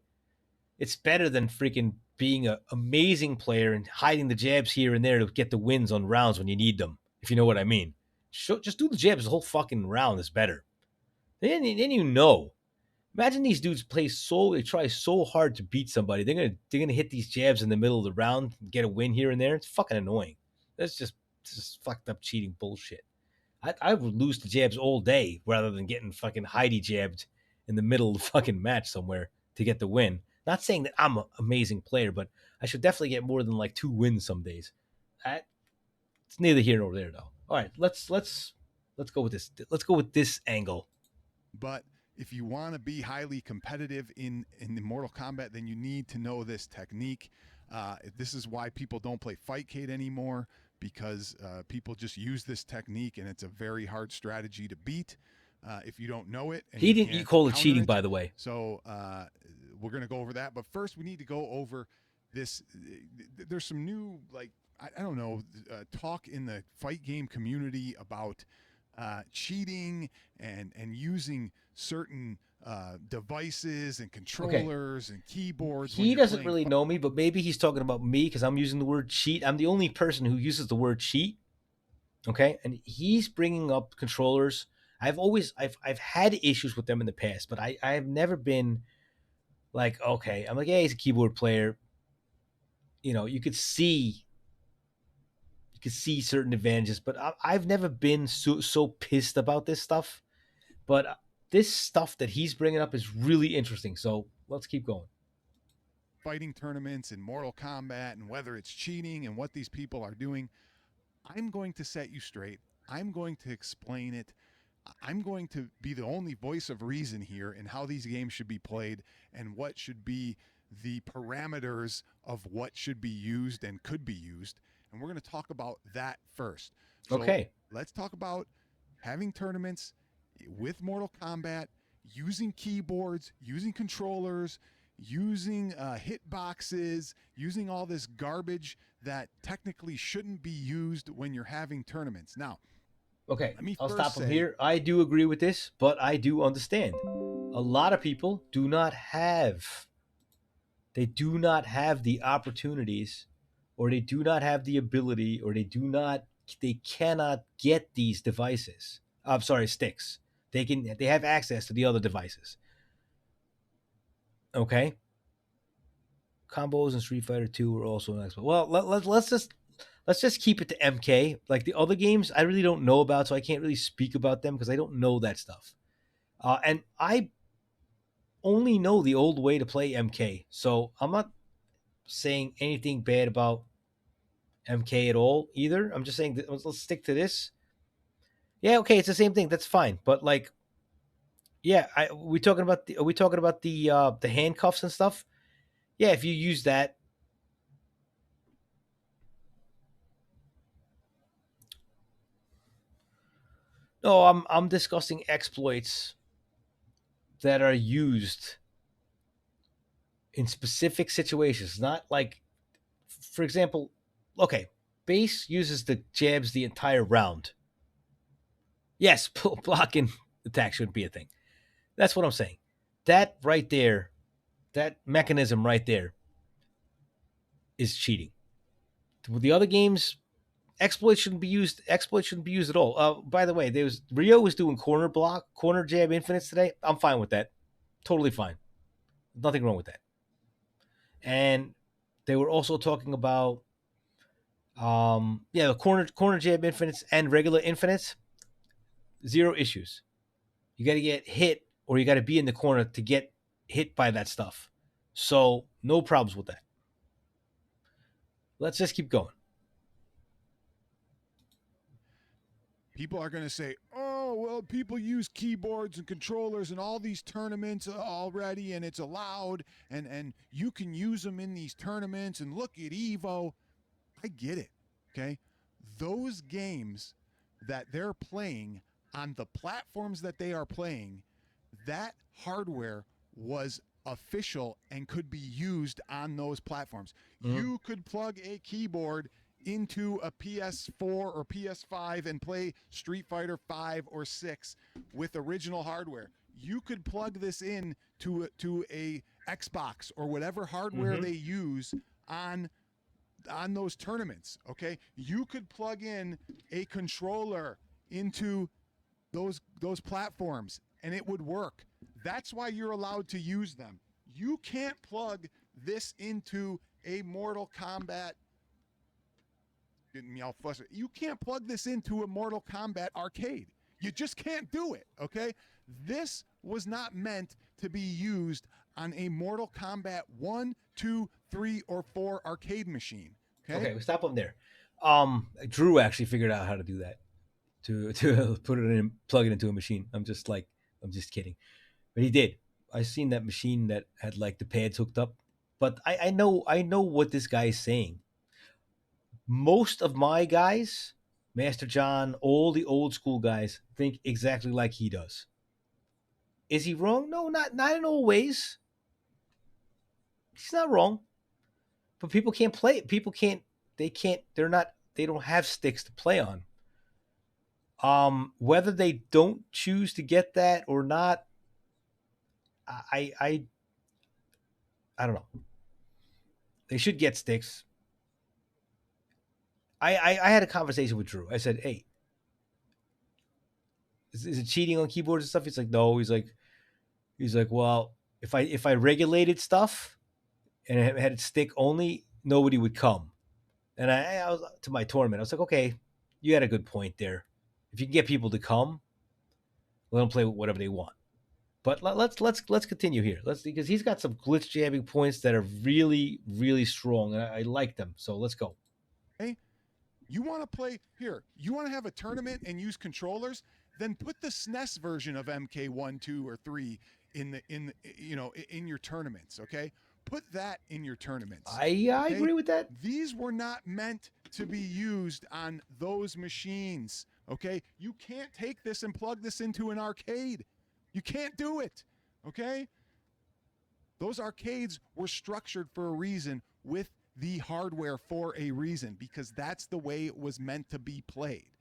it's better than freaking being an amazing player and hiding the jabs here and there to get the wins on rounds when you need them. If you know what I mean. Just do the jabs the whole fucking round is better. Then you know. Imagine these dudes they try so hard to beat somebody. They're gonna hit these jabs in the middle of the round and get a win here and there. It's fucking annoying. That's just fucked up cheating bullshit. I would lose the jabs all day rather than getting fucking Heidi jabbed in the middle of the fucking match somewhere to get the win. Not saying that I'm an amazing player, but I should definitely get more than like 2 wins some days. It's neither here nor there though. All right, let's go with this. Let's go with this angle. But if you want to be highly competitive in the Mortal Kombat, then you need to know this technique. This is why people don't play Fightcade anymore, because people just use this technique, and it's a very hard strategy to beat if you don't know it. And he didn't call it cheating, by the way. So we're going to go over that. But first, we need to go over this. There's some new, like, I don't know, talk in the fight game community about cheating and using certain devices and controllers and keyboards. He doesn't really know me, but maybe he's talking about me because I'm using the word cheat. I'm the only person who uses the word cheat. Okay, and he's bringing up controllers. I've had issues with them in the past, but I've never been like, okay, I'm like, yeah, he's a keyboard player. You know, you could see certain advantages, but I've never been so pissed about this stuff. But this stuff that he's bringing up is really interesting. So let's keep going. Fighting tournaments and Mortal Kombat and whether it's cheating and what these people are doing. I'm going to set you straight. I'm going to explain it. I'm going to be the only voice of reason here in how these games should be played and what should be the parameters of what should be used and could be used. And we're going to talk about that first. So okay. Let's talk about having tournaments with Mortal Kombat, using keyboards, using controllers, using hitboxes, using all this garbage that technically shouldn't be used when you're having tournaments. Now, okay, I'll stop from here. I do agree with this, but I do understand. A lot of people do not have the opportunities, or they do not have the ability, or they cannot get these devices. I'm sorry, sticks. They have access to the other devices. Okay. Combos in Street Fighter 2 were also an expert. Well, let's just keep it to MK. Like the other games, I really don't know about, so I can't really speak about them because I don't know that stuff. And I only know the old way to play MK, so I'm not saying anything bad about MK at all either. I'm just saying that let's stick to this. Yeah, okay, it's the same thing. That's fine. But like Yeah, we talking about the are we talking about the handcuffs and stuff? Yeah, if you use that, no, I'm discussing exploits that are used in specific situations, not like, for example, okay, base uses the jabs the entire round. Yes, blocking attack shouldn't be a thing. That's what I'm saying. That right there, that mechanism right there is cheating. With the other games, exploits shouldn't be used. Exploits shouldn't be used at all. By the way, there was Rio was doing corner jab infinites today. I'm fine with that. Totally fine. Nothing wrong with that. And they were also talking about the corner jab infinites and regular infinites. Zero issues. You got to get hit or you got to be in the corner to get hit by that stuff. So no problems with that. Let's just keep going. People are going to say, oh, well, people use keyboards and controllers in all these tournaments already, and it's allowed, and you can use them in these tournaments, and look at Evo. I get it, okay? Those games that they're playing on the platforms that they are playing, that hardware was official and could be used on those platforms. You could plug a keyboard into a PS4 or PS5 and play Street Fighter 5 or 6 with original hardware. You could plug this in to a Xbox or whatever hardware they use on those tournaments, okay? You could plug in a controller into those platforms and it would work. That's why you're allowed to use them. You can't plug this into a Mortal Kombat. Getting me all frustrated. You can't plug this into a Mortal Kombat arcade. You just can't do it, okay? This was not meant to be used on a Mortal Kombat 1, 2, 3, or 4 arcade machine. Okay, we stop them there. Drew actually figured out how to do that. To put it in, plug it into a machine. I'm just kidding. But he did. I seen that machine that had like the pads hooked up. But I know what this guy is saying. Most of my guys, Master John, all the old school guys, think exactly like he does. Is he wrong? No, not in all ways. He's not wrong. But people can't play it. People can't. They can't. They're not. They don't have sticks to play on. Whether they don't choose to get that or not, I don't know. They should get sticks. I had a conversation with Drew. I said, "Hey, is it cheating on keyboards and stuff?" He's like, "No." He's like, "Well, if I regulated stuff and I had it stick only, nobody would come." And I was to my tournament. I was like, "Okay, you had a good point there. If you can get people to come, let them play whatever they want." But let's continue here. Because he's got some glitch jamming points that are really really strong, and I like them. So let's go. Hey, you want to play here? You want to have a tournament and use controllers? Then put the SNES version of MK1, 2, or 3 in your tournaments. Okay, put that in your tournaments. I agree with that. These were not meant to be used on those machines. Okay, you can't take this and plug this into an arcade. You can't do it. Okay, those arcades were structured for a reason with the hardware for a reason because that's the way it was meant to be played.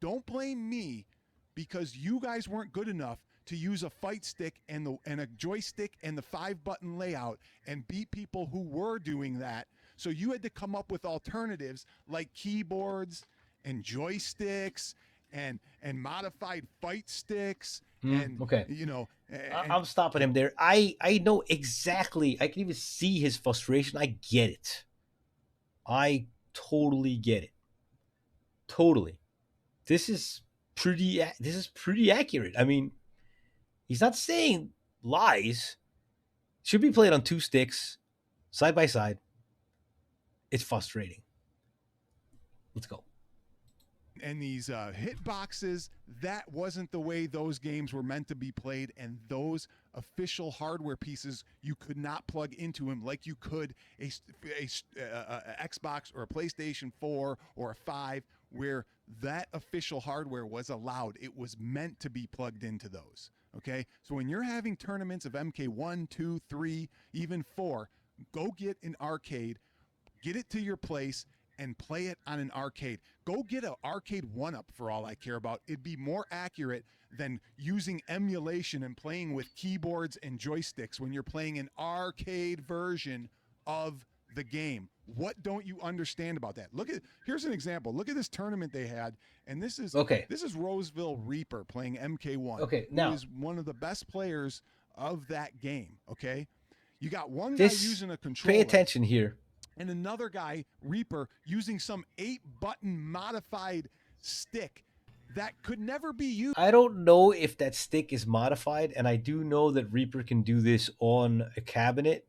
Don't blame me because you guys weren't good enough to use a fight stick and a joystick and the 5-button layout and beat people who were doing that. So you had to come up with alternatives like keyboards and joysticks and modified fight sticks and okay. I'm stopping him there. I know exactly. I can even see his frustration. I get it. I totally get it. Totally. This is pretty accurate. I mean, he's not saying lies. Should be played on 2 sticks, side by side. It's frustrating. Let's go. and these hit boxes. That wasn't the way those games were meant to be played, and those official hardware pieces you could not plug into them like you could a Xbox or a PlayStation 4 or a 5, where that official hardware was allowed. It was meant to be plugged into those. Okay, so when you're having tournaments of MK1, 2, 3, even 4, go get an arcade, get it to your place, and play it on an arcade. Go get an arcade 1-up for all I care about. It'd be more accurate than using emulation and playing with keyboards and joysticks when you're playing an arcade version of the game. What don't you understand about that? Here's an example. Look at this tournament they had, and this is Roseville Reaper playing MK1. Okay, now who is one of the best players of that game. Okay, you got one guy using a controller. Pay attention here. And another guy, Reaper, using some 8-button modified stick that could never be used. I don't know if that stick is modified, and I do know that Reaper can do this on a cabinet.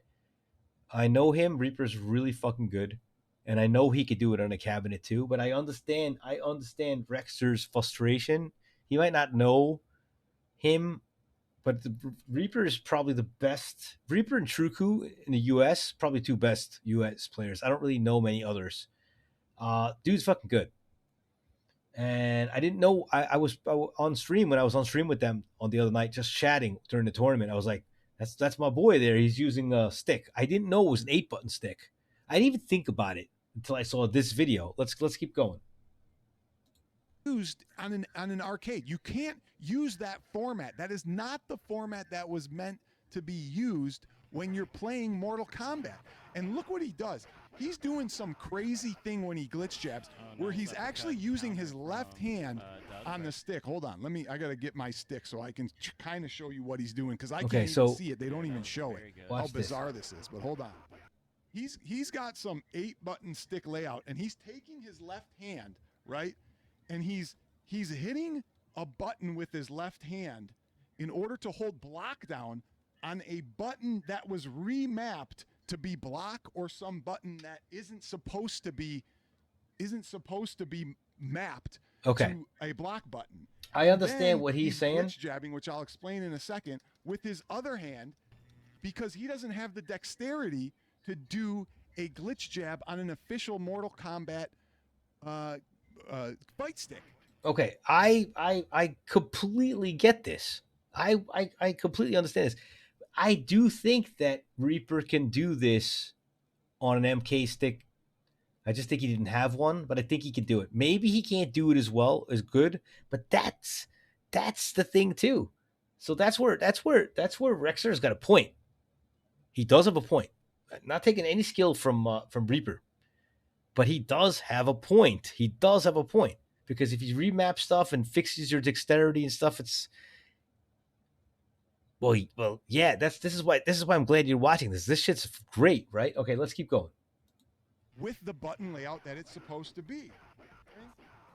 I know him. Reaper's really fucking good, and I know he could do it on a cabinet too. But I understand Rexter's frustration. He might not know him, but the Reaper is probably the best. Reaper and Truku in the U.S. probably two best U.S. players. I don't really know many others. Dude's fucking good. And I didn't know I was on stream when I was on stream with them on the other night, just chatting during the tournament. I was like, that's my boy there. He's using a stick. I didn't know it was an 8-button stick. I didn't even think about it until I saw this video. Let's keep going. Used on an arcade. You can't use that format. That is not the format that was meant to be used when you're playing Mortal Kombat. And look what he does. He's doing some crazy thing when he glitch jabs, where he's actually using his left hand on the stick. Hold on, I gotta get my stick so I can kind of show you what he's doing, because I can't even see it. They don't even show it. How bizarre this is. But hold on. He's got some 8-button stick layout, and he's taking his left hand, right? And he's hitting a button with his left hand in order to hold block down on a button that was remapped to be block, or some button that isn't supposed to be mapped to a block button. I understand what he's saying. Glitch jabbing, which I'll explain in a second, with his other hand, because he doesn't have the dexterity to do a glitch jab on an official Mortal Kombat fight stick. Okay, I completely get this. I completely understand this. I do think that Reaper can do this on an MK stick. I just think he didn't have one, but I think he can do it. Maybe he can't do it as well, as good, but that's the thing too. So that's where Rexer's got a point. He does have a point. Not taking any skill from Reaper, but he does have a point. He does have a point, because if you remap stuff and fixes your dexterity and stuff, it's yeah. This is why I'm glad you're watching this. This shit's great, right? Okay, let's keep going. With the button layout that it's supposed to be.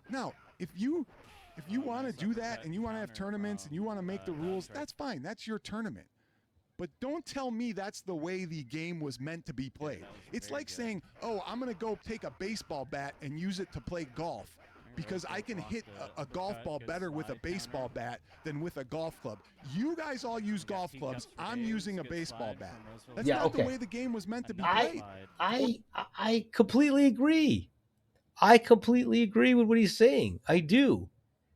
Now, if you want to do that and you want to have tournaments and you want to make the rules, that's fine. That's your tournament. But don't tell me that's the way the game was meant to be played. It's like saying, oh, I'm going to go take a baseball bat and use it to play golf, because I can hit a golf ball better with a baseball bat than with a golf club. You guys all use golf clubs. I'm using a baseball bat. That's not the way the game was meant to be played. I completely agree. I completely agree with what he's saying. I do.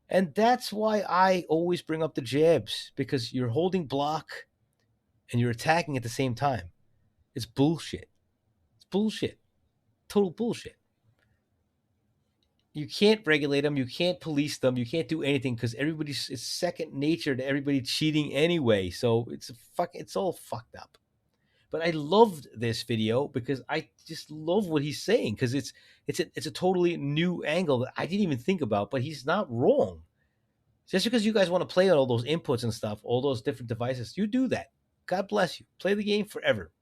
And that's why I always bring up the jabs, because you're holding block and you're attacking at the same time. It's bullshit. It's bullshit. Total bullshit. You can't regulate them. You can't police them. You can't do anything, because it's second nature to everybody cheating anyway. So it's all fucked up. But I loved this video because I just love what he's saying, because it's a totally new angle that I didn't even think about. But he's not wrong. Just because you guys want to play on all those inputs and stuff, all those different devices, you do that. God bless you. Play the game forever.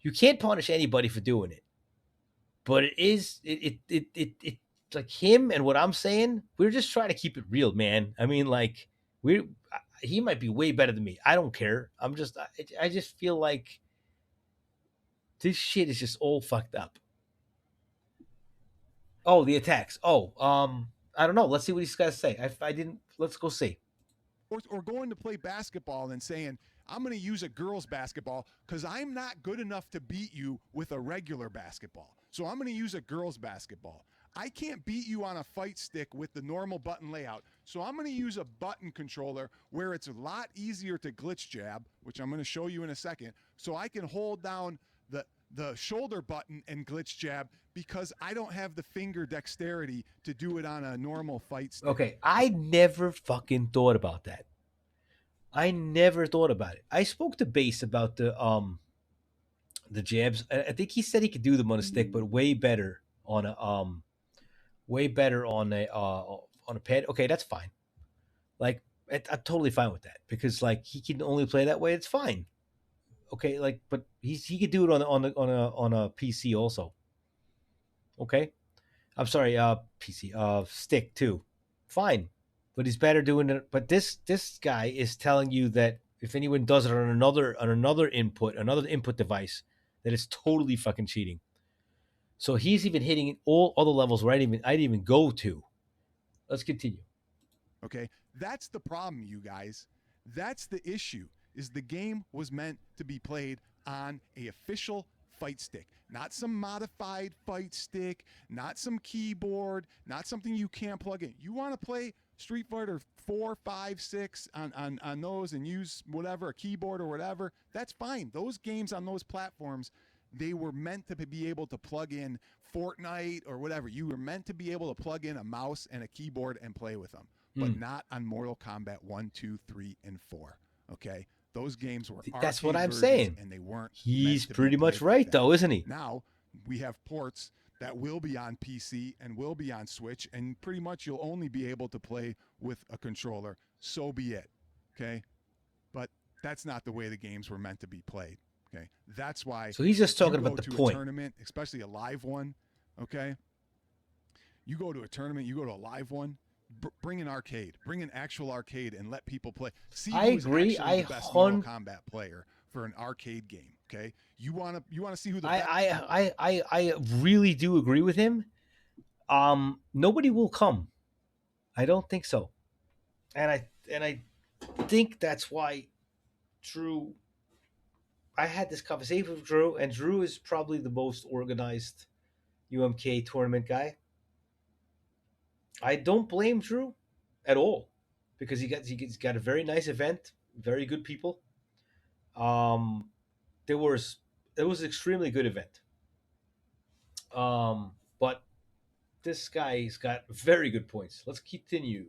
You can't punish anybody for doing it. But it's like him and what I'm saying. We're just trying to keep it real, man. I mean, like he might be way better than me. I don't care. I just feel like this shit is just all fucked up. Oh, the attacks. Oh, I don't know. Let's see what these guys say. I didn't. Let's go see. Or going to play basketball and saying, I'm going to use a girls' basketball because I'm not good enough to beat you with a regular basketball. So I'm going to use a girls' basketball. I can't beat you on a fight stick with the normal button layout. So I'm going to use a button controller where it's a lot easier to glitch jab, which I'm going to show you in a second, so I can hold down the shoulder button and glitch jab because I don't have the finger dexterity to do it on a normal fight stick. Okay, I never fucking thought about that. I never thought about it. I spoke to Base about the jabs. I think he said he could do them on a stick, but way better on a on a pad. Okay, that's fine. Like I'm totally fine with that because like he can only play that way. It's fine. Okay, like but he could do it on a PC also. Okay, I'm sorry, PC, stick too. Fine, but he's better doing it. But this guy is telling you that if anyone does it on another input device, that it's totally fucking cheating. So he's even hitting all other levels where I didn't even go to. Let's continue. Okay, that's the problem, you guys. That's the issue. Is the game was meant to be played on a official fight stick, not some modified fight stick, not some keyboard, not something you can't plug in. You want to play Street Fighter 4, 5, 6 on those and use whatever, a keyboard or whatever, that's fine. Those games on those platforms, they were meant to be able to plug in Fortnite or whatever. You were meant to be able to plug in a mouse and a keyboard and play with them, but not on Mortal Kombat 1, 2, 3, and 4. Okay? Those games were That's what arcade I'm versions, saying. and they weren't. He's meant to be pretty much played like right, that. though, isn't he? Now we have ports that will be on PC and will be on Switch, and pretty much you'll only be able to play with a controller. So be it. Okay? But that's not the way the games were meant to be played. Okay? That's why. So he's just talking you about go the to point. a tournament, especially a live one. Okay? You go to a tournament, you go to a live one. Bring an arcade, bring an actual arcade, and let people play. See I who's agree. actually the best Mortal Kombat player for an arcade game. Okay, you want to see who the best. I really do agree with him. Nobody will come. I don't think so, and I think that's why Drew. I had this conversation with Drew, and Drew is probably the most organized UMK tournament guy. I don't blame Drew at all because he's got a very nice event, very good people. It was an extremely good event. But this guy's got very good points. Let's continue.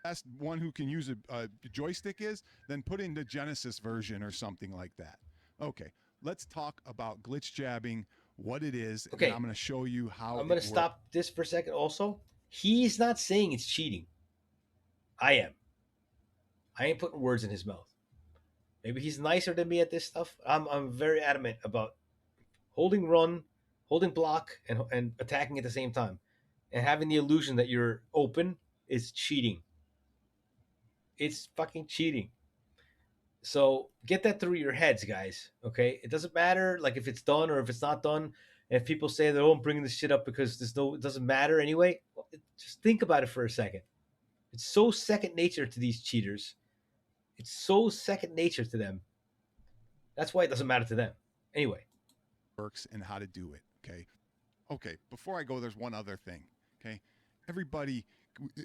Best one who can use a joystick is, then put in the Genesis version or something like that. Okay, let's talk about glitch jabbing, what it is. Okay, and I'm going to show you how. I'm going to stop this for a second. Also, he's not saying it's cheating. I am. I ain't putting words in his mouth. Maybe he's nicer than me at this stuff. I'm very adamant about holding run, holding block, and attacking at the same time, and having the illusion that you're open is cheating. It's fucking cheating. So get that through your heads, guys. Okay, it doesn't matter like if it's done or if it's not done. And if people say that, oh, I'm bringing this shit up because it doesn't matter anyway. Well, just think about it for a second. It's so second nature to these cheaters. It's so second nature to them. That's why it doesn't matter to them. Anyway. Works and how to do it. Okay. Before I go, there's one other thing. Okay. Everybody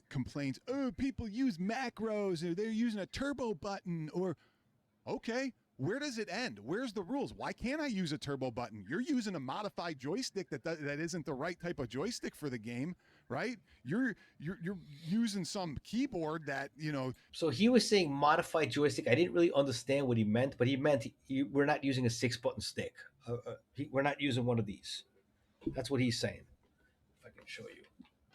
complains, oh, people use macros or they're using a turbo button or, okay, where does it end? Where's the rules? Why can't I use a turbo button? You're using a modified joystick that isn't the right type of joystick for the game, right? You're using some keyboard that, you know. So he was saying modified joystick. I didn't really understand what he meant, but he meant we're not using a 6-button stick. We're not using one of these. That's what he's saying. If I can show you.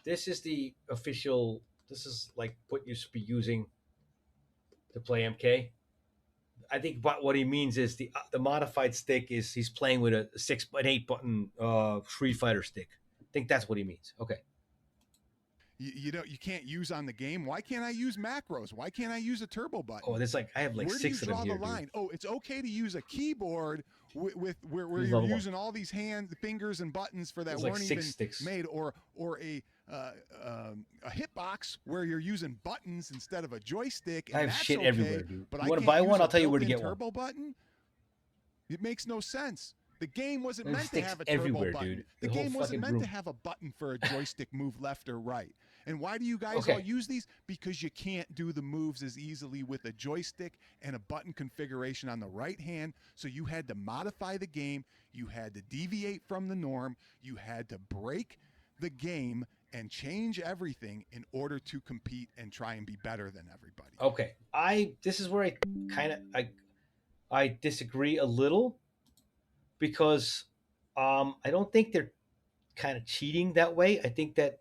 This is the official. This is like what you should be using to play MK. I think what he means is the modified stick is he's playing with an 8-button Street Fighter stick. I think that's what he means. Okay. You can't use on the game. Why can't I use macros? Why can't I use a turbo button? Oh, there's like I have like Where 6 do you of them draw here. the line? Dude. Oh, it's okay to use a keyboard with where He's you're level 1. using all these fingers and buttons for that There's like weren't 6 even sticks. made, or a hitbox where you're using buttons instead of a joystick. And I have that's shit okay, everywhere, dude. But You I want to can't buy use one? a I'll tell you where to built-in get one. turbo button. It makes no sense. The game wasn't There's meant to sticks have a turbo everywhere, button. dude. The The whole game wasn't fucking meant to room. have a button for a joystick move left or right. And why do you guys Okay. all use these? Because you can't do the moves as easily with a joystick and a button configuration on the right hand. So you had to modify the game. You had to deviate from the norm. You had to break the game and change everything in order to compete and try and be better than everybody. Okay, this is where I kind of I disagree a little, because I don't think they're kind of cheating that way. I think that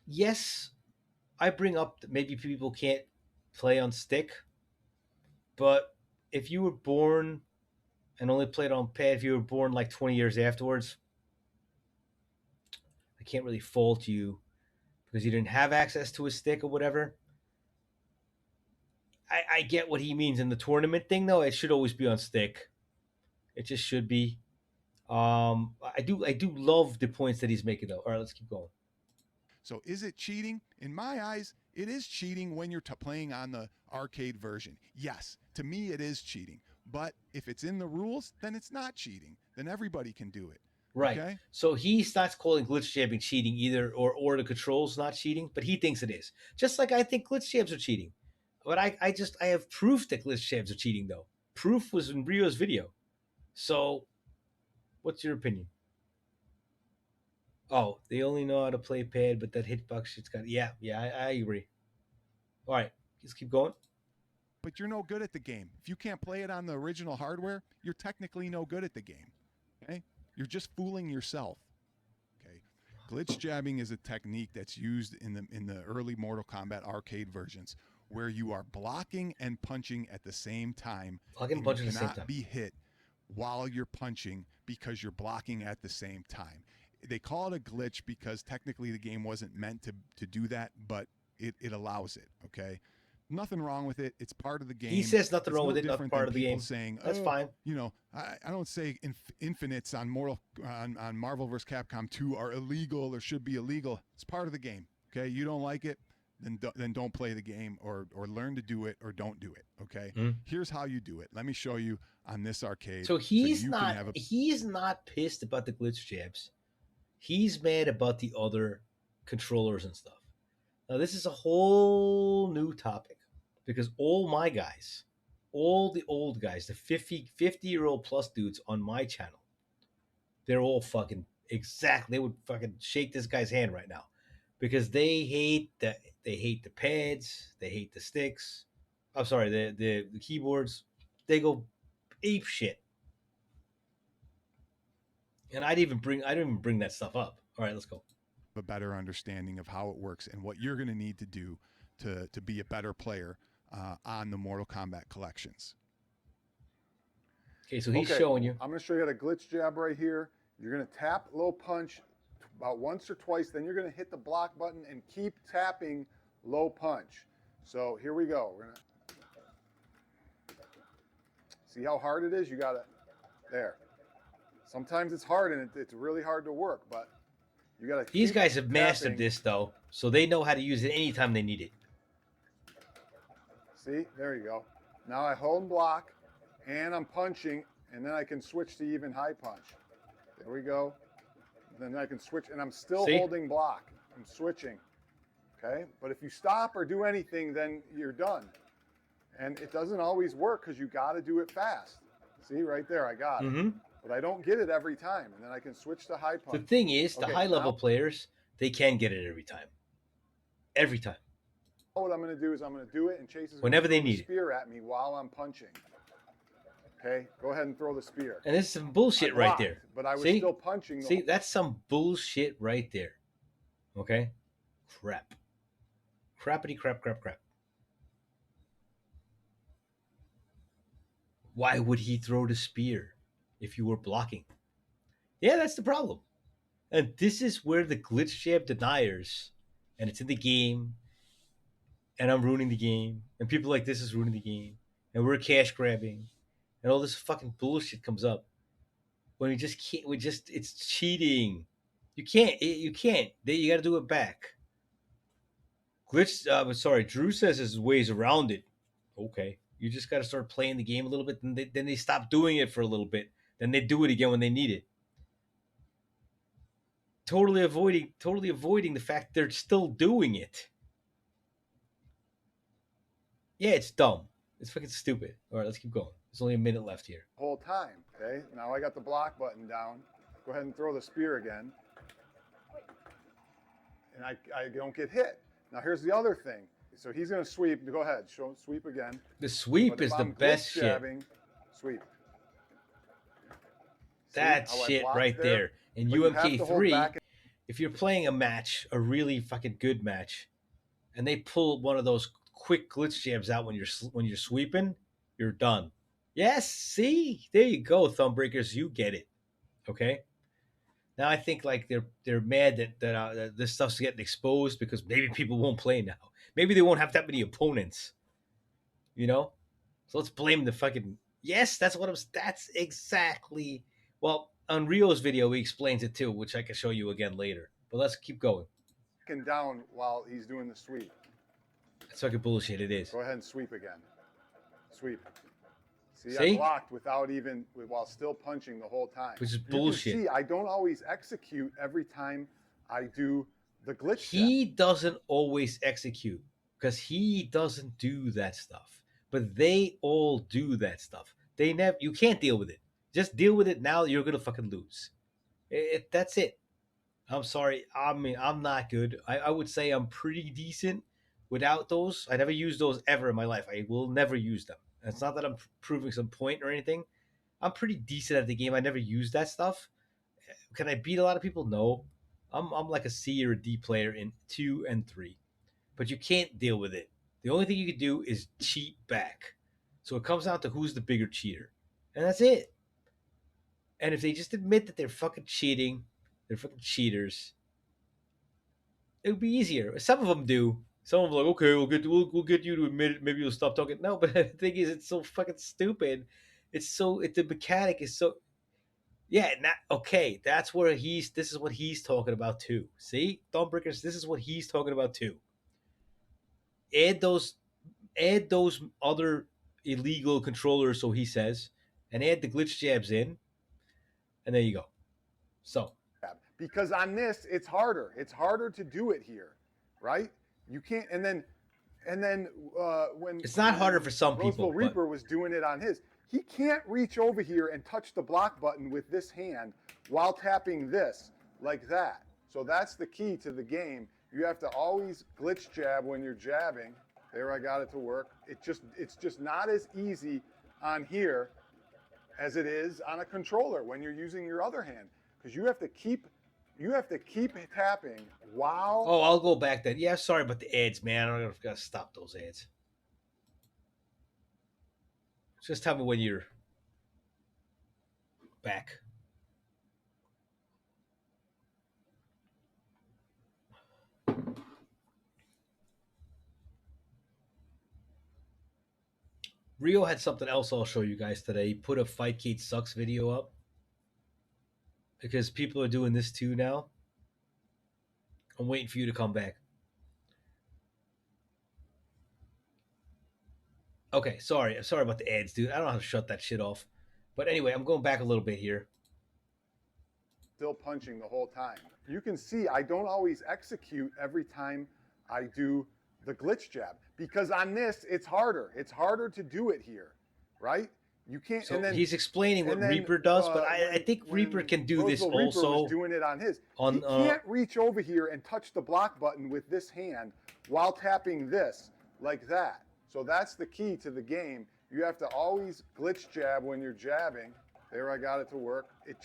yes, I bring up that maybe people can't play on stick, but if you were born and only played on pad, if you were born like 20 years afterwards, I can't really fault you because you didn't have access to a stick or whatever. I get what he means in the tournament thing, though. It should always be on stick. It just should be. I do love the points that he's making, though. All right, let's keep going. So is it cheating? In my eyes, it is cheating when you're playing on the arcade version. Yes, to me it is cheating. But if it's in the rules, then it's not cheating. Then everybody can do it. Right. Okay? So he's not calling glitch jabbing cheating either, or the controls not cheating, but he thinks it is. Just like I think glitch jabs are cheating. But I have proof that glitch jabs are cheating, though. Proof was in Rio's video. So, what's your opinion? Oh, they only know how to play pad, but that hitbox shit's got. Yeah, I agree. All right, let's keep going. But you're no good at the game. If you can't play it on the original hardware, you're technically no good at the game. Okay? You're just fooling yourself. Okay? Glitch jabbing is a technique that's used in the early Mortal Kombat arcade versions, where you are blocking and punching at the same time. Blocking and and punching you at the same cannot time. be hit while you're punching because you're blocking at the same time. They call it a glitch because technically the game wasn't meant to do that, but it allows it. Okay, nothing wrong with it. It's part of the game. He says nothing It's wrong no with it. Not different part than of the people game. Saying, That's "Oh, fine. you know, I don't say infinites on on Marvel vs. Capcom 2 are illegal or should be illegal. It's part of the game. Okay, you don't like it, then don't play the game, or learn to do it, or don't do it. Okay, Here's how you do it. Let me show you on this arcade. So he's you not can have a he's not pissed about the glitch jabs. He's mad about the other controllers and stuff. Now this is a whole new topic, because all my guys, all the old guys, the 50-year-old plus dudes on my channel, they're all fucking exactly. They would fucking shake this guy's hand right now, because they hate the pads, they hate the sticks. I'm sorry, the keyboards. They go ape shit. And I didn't even bring that stuff up. All right, let's go. a better understanding of how it works and what you're going to need to do to be a better player on the Mortal Kombat collections. Okay, so he's Okay, showing you. I'm going to show you how to glitch jab right here. You're going to tap low punch about once or twice. Then you're going to hit the block button and keep tapping low punch. So here we go. We're gonna see how hard it is. You got it there. Sometimes it's hard and it's really hard to work, but you got to. These guys have mastered this though, so they know how to use it anytime they need it. See, there you go. Now I hold and block, and I'm punching, and then I can switch to even high punch. There we go. Then I can switch, and I'm still See? holding block. I'm switching. Okay, but if you stop or do anything, then you're done. And it doesn't always work because you got to do it fast. See, right there, I got it. But I don't get it every time, and then I can switch to high The punch. thing is, the Okay, high level now- players, they can get it every time. Every time. What I'm going to do is I'm going to do it, and Chase is gonna Whenever they throw the need it. spear at me while I'm punching. Okay, go ahead and throw the spear. And this is some bullshit I right blocked, there. But I was See? still punching. See, that's some bullshit right there. Okay? Crap. Crappity crap, crap, crap. Why would he throw the spear if you were blocking? Yeah, that's the problem. And this is where the glitch jab deniers, and it's in the game, and I'm ruining the game, and people like this is ruining the game, and we're cash grabbing, and all this fucking bullshit comes up when we just can't. We just it's cheating. You can't. You can't. You got to do it back. Glitch. Sorry, Drew says there's ways around it. Okay, you just got to start playing the game a little bit, and then they stop doing it for a little bit. Then they do it again when they need it. Totally avoiding the fact they're still doing it. Yeah, it's dumb. It's fucking stupid. All right, let's keep going. There's only a minute left here. Whole time. Okay. Now I got the block button down. Go ahead and throw the spear again. And I don't get hit. Now here's the other thing. So he's going to sweep. Go ahead. Sweep again. The sweep But is if the I'm best glitch shit. jabbing, sweep. See That how I shit blocked right there. In But you have to hold UMK3, back if you're playing a match, a really fucking good match, and they pull one of those quick glitch jabs out when you're sweeping, you're done. Yes, see? There you go, Thumbreakers. You get it. Okay? Now I think like they're mad that this stuff's getting exposed because maybe people won't play now. Maybe they won't have that many opponents. You know? So let's blame the fucking. Yes, that's exactly. Well, on Rio's video, he explains it too, which I can show you again later. But let's keep going. and down while he's doing the sweep. That's fucking bullshit. It is. Go ahead and sweep again. Sweep. See, See? I blocked while still punching the whole time. Which is You can bullshit. see, I don't always execute every time I do the glitch. He doesn't always execute because he doesn't do that stuff. But they all do that stuff. They never. You can't deal with it. Just deal with it now. You're gonna fucking lose. That's it. I'm sorry. I mean, I'm not good. I would say I'm pretty decent without those. I never used those ever in my life. I will never use them. And it's not that I'm proving some point or anything. I'm pretty decent at the game. I never use that stuff. Can I beat a lot of people? No. I'm like a C or a D player in 2 and 3. But you can't deal with it. The only thing you can do is cheat back. So it comes down to who's the bigger cheater. And that's it. And if they just admit that they're fucking cheating, they're fucking cheaters, it would be easier. Some of them do. Some of them are like, okay, we'll get you to admit it. Maybe you'll stop talking. No, but the thing is, it's so fucking stupid. The mechanic is so. Yeah, okay. This is what he's talking about too. See, Thornbreakers, this is what he's talking about too. Add those other illegal controllers, so he says, and add the glitch jabs in, and there you go. So Because on this, it's harder. It's harder to do it here, right? You can't. And then when it's not harder for some Roseville people. Reaper was doing it on his, he can't reach over here and touch the block button with this hand while tapping this like that. So that's the key to the game. You have to always glitch jab when you're jabbing. There, I got it to work. It's just not as easy on here as it is on a controller when you're using your other hand, because you have to keep tapping while. Oh, I'll go back then. Yeah, sorry about the ads, man. I'm gonna stop those ads. Just tell me when you're back. Rio had something else I'll show you guys today. He put a Fightcade Sucks video up because people are doing this too now. I'm waiting for you to come back. Okay, sorry about the ads, dude. I don't know how to shut that shit off. But anyway, I'm going back a little bit here. Still punching the whole time. You can see I don't always execute every time I do the glitch jab, because on this it's harder. It's harder to do it here, right? You can't. So and then he's explaining what then, Reaper does, but I when- think Reaper when can do this Roseville Reaper also. was doing it on his. on, He can't reach over here and touch the block button with this hand while tapping this like that. So that's the key to the game. You have to always glitch jab when you're jabbing. There, I got it to work. It's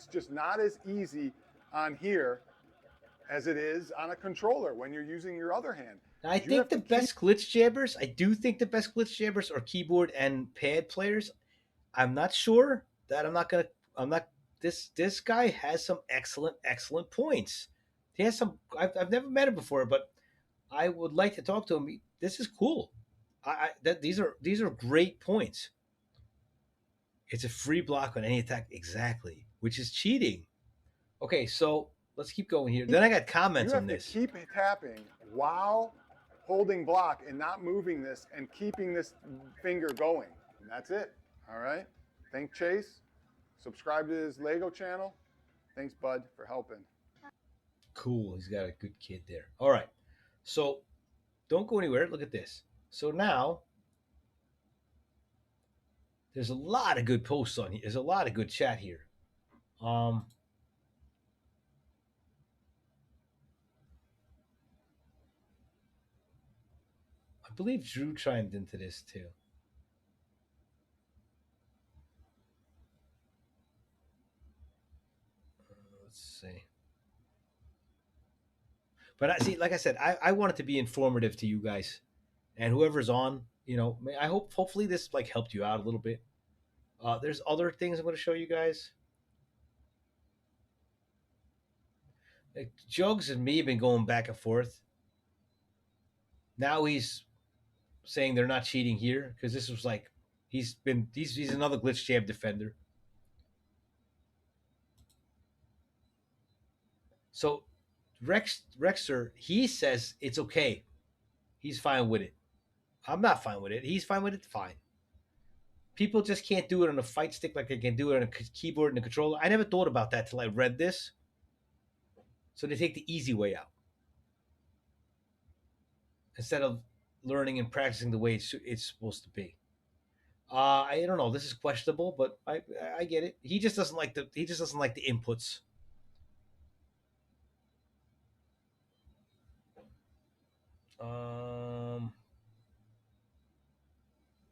just not as easy on here as it is on a controller when you're using your other hand. I You think have the to keep- best glitch jabbers, I do think the best glitch jabbers are keyboard and pad players. I'm not sure that this guy has some excellent points. He has some, I've never met him before, but I would like to talk to him. this is cool. These are great points. It's a free block on any attack, exactly, which is cheating. Okay, so let's keep going here. Then I got comments You have on to this. keep tapping while holding block and not moving this and keeping this finger going. And that's it. All right. Thank Chase. Subscribe to his Lego channel. Thanks, Bud, for helping. Cool. He's got a good kid there. All right. So don't go anywhere. Look at this. So now there's a lot of good posts on here. There's a lot of good chat here. I believe Drew chimed into this too. Let's see. But I see, like I said, I want it to be informative to you guys, and whoever's on, I hope hopefully this like helped you out a little bit. There's other things I'm going to show you guys. Like, Jugs and me have been going back and forth. Now he's saying they're not cheating here because this was like he's another glitch jab defender. So Rexer, he says it's okay. He's fine with it. I'm not fine with it. He's fine with it. Fine. People just can't do it on a fight stick like they can do it on a keyboard and a controller. I never thought about that till I read this. So they take the easy way out instead of learning and practicing the way it's supposed to be. I don't know. This is questionable, but I get it. He just doesn't like the inputs.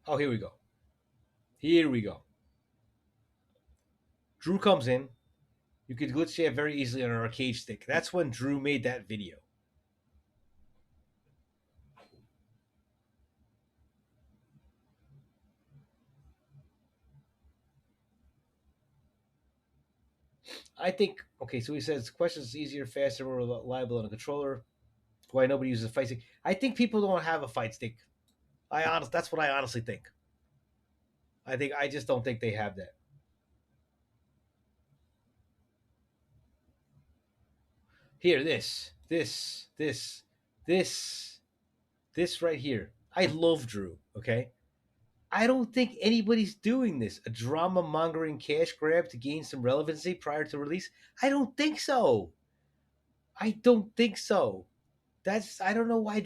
Oh, here we go. Here we go. Drew comes in. You could glitch jab very easily on an arcade stick. That's when Drew made that video. I think, okay, so he says, questions easier, faster, more reliable on a controller. Why nobody uses a fight stick? I think people don't have a fight stick. That's what I honestly think. I just don't think they have that. Here, this right here. I love Drew, okay? I don't think anybody's doing this. A drama mongering cash grab to gain some relevancy prior to release? I don't think so. I don't think so. I don't know why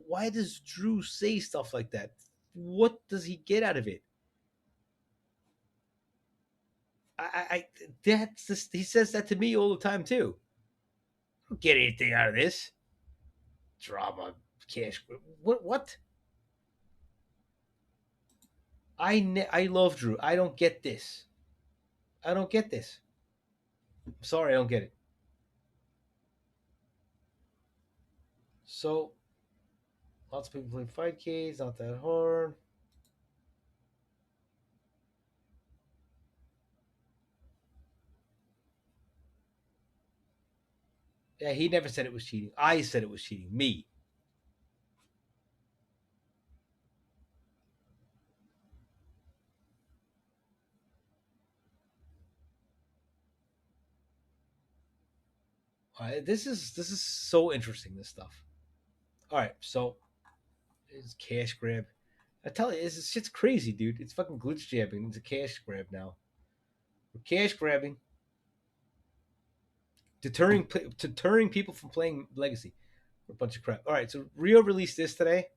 why does Drew say stuff like that? What does he get out of it? He says that to me all the time too. I don't get anything out of this. Drama, cash. What? I love Drew. I don't get this. I'm sorry, I don't get it. So, lots of people play fight keys, not that hard. Yeah, he never said it was cheating. I said it was cheating. Me. This is so interesting, this stuff. All right, so it's cash grab. I tell you, this shit's crazy, dude. It's fucking glitch jabbing. It's a cash grab now. We're cash grabbing, deterring people from playing Legacy. A bunch of crap. All right, so Rio released this today.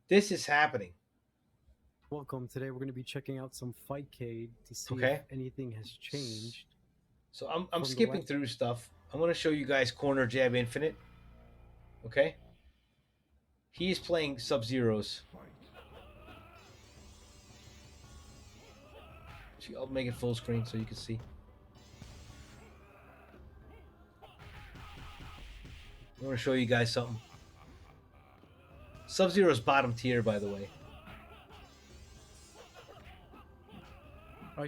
This is happening. Welcome. Today we're going to be checking out some Fightcade to see if anything has changed. So I'm skipping through stuff. I'm going to show you guys Corner Jab Infinite. Okay? He's playing Sub-Zeros. I'll make it full screen so you can see. I want to show you guys something. Sub-Zero's bottom tier, by the way.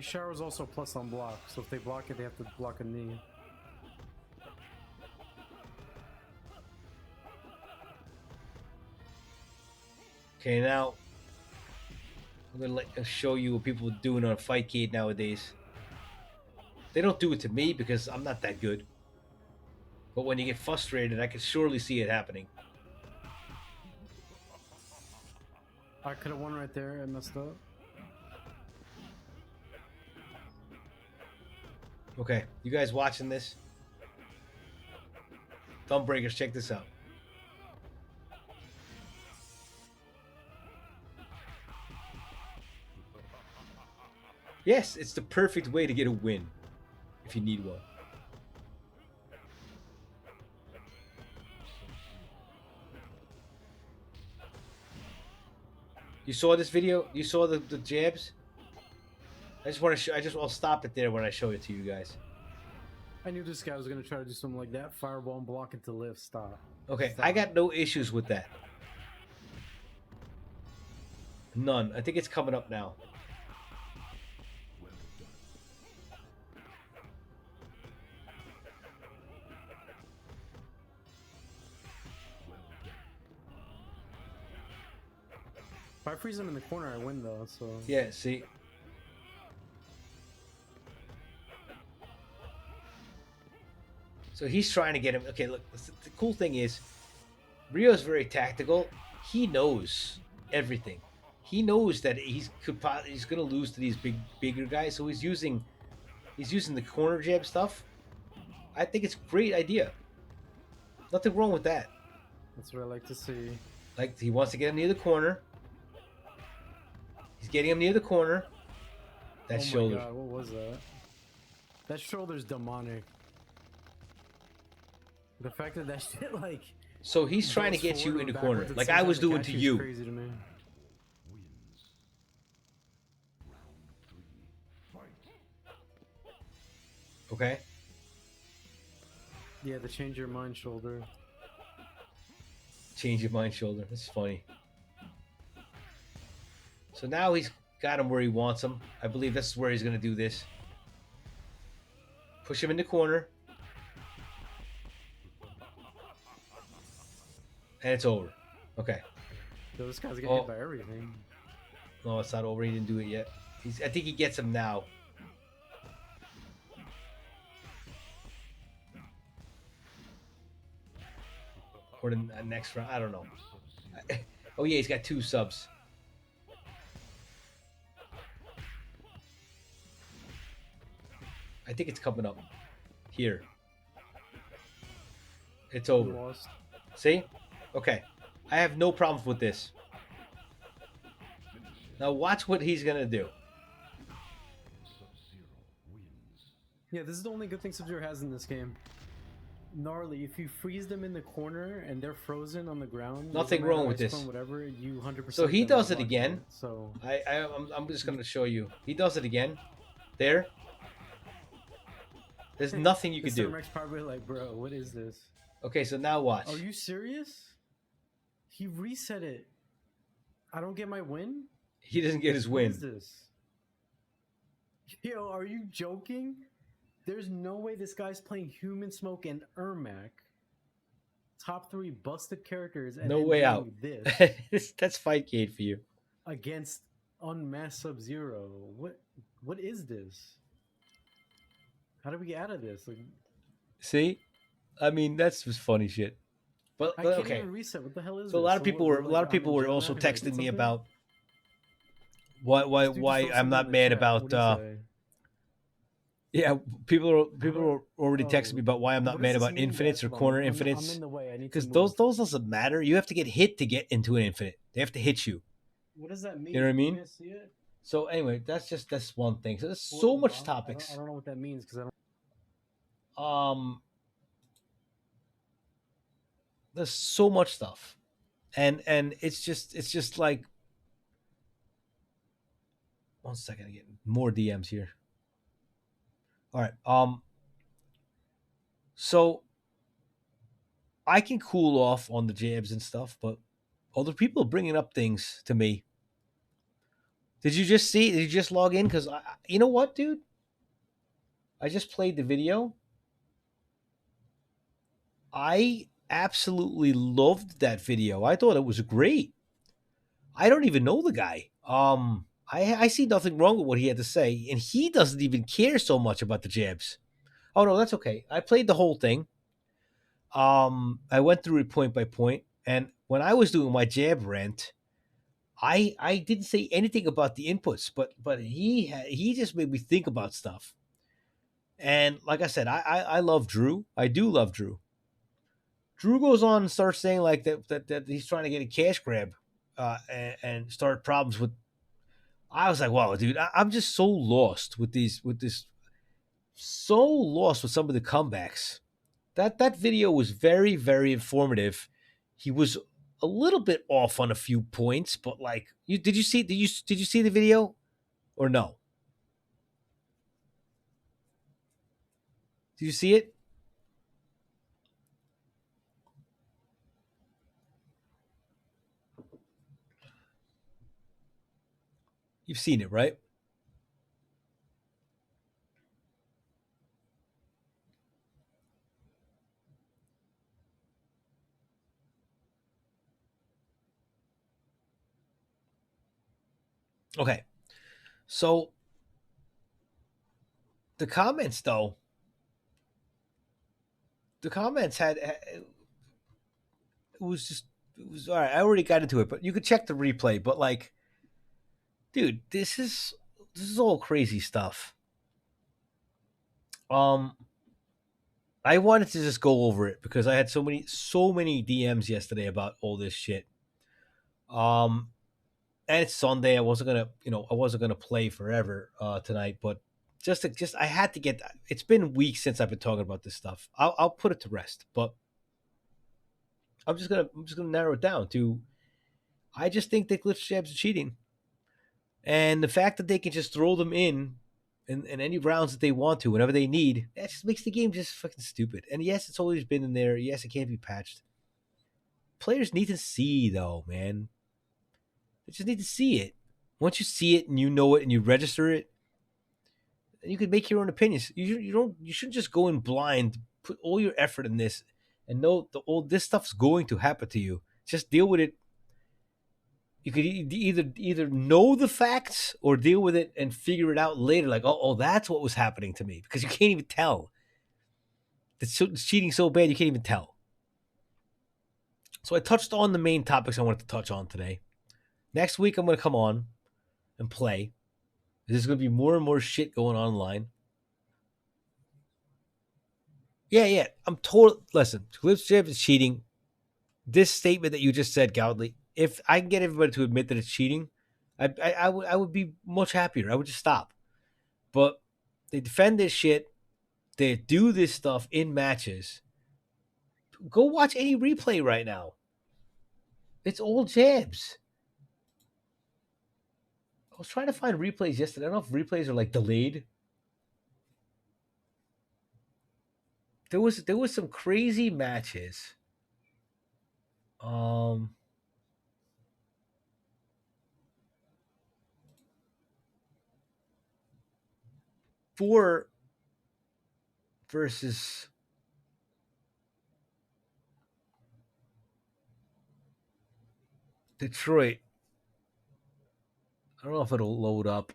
Sharo's also plus on block, so if they block it, they have to block a knee. Okay, now I'm gonna show you what people are doing on Fightcade nowadays. They don't do it to me because I'm not that good. But when you get frustrated, I can surely see it happening. I could have won right there. I messed up. Okay, you guys watching this? Thumbbreakers, check this out. Yes, it's the perfect way to get a win if you need one. You saw this video? You saw the jabs? I just want to show. I'll stop it there when I show it to you guys. I knew this guy was gonna try to do something like that. Fireball and block it to lift. Stop. Okay, Stop. I got no issues with that. None. I think it's coming up now. If I freeze him in the corner, I win though. So Yeah, see? So he's trying to get him. Okay, look, the cool thing is, Rio's very tactical. He knows everything. He knows that he's going to lose to these bigger guys, so he's using the corner jab stuff. I think it's a great idea. Nothing wrong with that. that's what I like to see. Like, he wants to get him near the corner. He's getting him near the corner. That Oh my shoulder. God, what was that? That shoulder's demonic. The fact that shit like So he's trying to goes get you forward in the and corner, backwards at like the same I time was to doing catch to is you. Crazy to me. Okay. Yeah, the change your mind shoulder. Change your mind shoulder. That's funny. So now he's got him where he wants him. I believe this is where he's going to do this. Push him in the corner. And it's over. Okay. Yo, this guy's getting Oh. hit by everything. No, it's not over. He didn't do it yet. I think he gets him now. Or the next round. I don't know. Oh, yeah, he's got 2 subs. I think it's coming up. Here. It's You over. lost. See? Okay. I have no problems with this. Now watch what he's going to do. Yeah, this is the only good thing Sub-Zero has in this game. Gnarly, if you freeze them in the corner and they're frozen on the ground, Nothing doesn't matter, wrong with ice this. cone, whatever, you 100%. So he them does it block again. it. So I'm just going to show you. He does it again. There. There's nothing you can Mr. do. Mech's probably like, bro, what is this? Okay, so now watch. Are you serious? He reset it. I don't get my win? He doesn't get his What win. is this? Yo, are you joking? There's no way this guy's playing Human Smoke and Ermac. Top 3 busted characters. And No then way doing out. This That's Fightcade for you. against Unmasked Sub-Zero. What is this? How do we get out of this? Like, See? I mean, that's just funny shit. But I can't okay. even reset. What the hell is So a this? lot of people what, were like, I'm were enjoying also that? Did I do texting me something? about This dude just why wrote I'm something not in the mad chat. about What'd he say? yeah, people are already texting me Oh, about why I'm not what mad does this about mean, infinites or Basketball? corner I'm infinites. in the way. I need to Because move. those doesn't matter. You have to get hit to get into an infinite. They have to hit you. What does that mean? You know what I mean? can't see it? So anyway, that's one thing. So there's Well, so much I topics. don't know what that means because I don't. There's so much stuff. And it's just like one second, I get more DMs here. All right. So I can cool off on the jabs and stuff, but other people are bringing up things to me. Did you just see? Did you just log in? Because you know what, dude? I just played the video. I absolutely loved that video. I thought it was great. I don't even know the guy. I see nothing wrong with what he had to say, and he doesn't even care so much about the jabs. Oh no, that's okay. I played the whole thing. I went through it point by point, and when I was doing my jab rant, I didn't say anything about the inputs, but he just made me think about stuff. And like I said, I love Drew. I do love Drew. Drew goes on and starts saying like that he's trying to get a cash grab, and start problems with. I was like, wow, dude, I'm just so lost with this, so lost with some of the comebacks. That video was very very informative. He was a little bit off on a few points, but like, did you see the video or no? Did you see it? You've seen it, right? Okay. So the comments though, the comments it was just, it was all right. I already got into it, but you could check the replay. But like, dude, this is all crazy stuff. I wanted to just go over it because I had so many DMs yesterday about all this shit. And it's Sunday. I wasn't gonna play forever tonight, but just I had to get. It's been weeks since I've been talking about this stuff. I'll put it to rest, but I'm just gonna narrow it down to. I just think that glitch jabs are cheating, and the fact that they can just throw them in any rounds that they want to, whenever they need, that just makes the game just fucking stupid. And yes, it's always been in there. Yes, it can't be patched. Players need to see though, man. They just need to see it. Once you see it and you know it and you register it, then you can make your own opinions. You shouldn't just go in blind, put all your effort in this, and know all this stuff's going to happen to you. Just deal with it. You could either know the facts or deal with it and figure it out later. Like, oh, that's what was happening to me, because you can't even tell. It's cheating so bad you can't even tell. So I touched on the main topics I wanted to touch on today. Next week I'm going to come on and play. There's going to be more and more shit going online. Yeah. I'm total. Listen, glitch jab is cheating. This statement that you just said, Gowdley, if I can get everybody to admit that it's cheating, I would be much happier. I would just stop. But they defend this shit. They do this stuff in matches. Go watch any replay right now. It's all jabs. I was trying to find replays yesterday. I don't know if replays are like delayed. There was some crazy matches. Four versus Detroit. I don't know if it'll load up.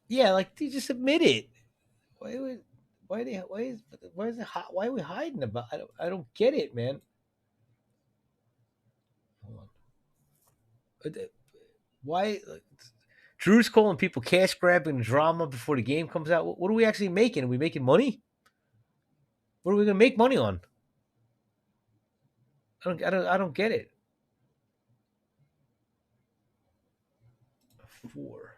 Yeah, like they just admit it. Why are we hiding about? I don't get it, man. Hold on. Why? Drew's calling people cash grabbing drama before the game comes out. What are we actually making? Are we making money? What are we gonna make money on? I don't get it. 4.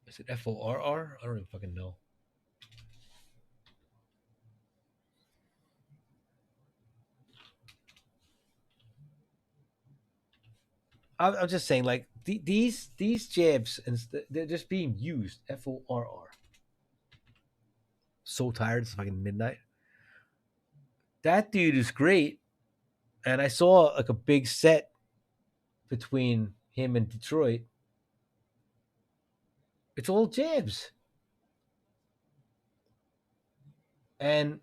Is it FORR? I don't even fucking know. I'm just saying, like these jabs, and they're just being used. FORR. So tired. It's fucking midnight. That dude is great, and I saw like a big set between him and Detroit. It's all jabs. And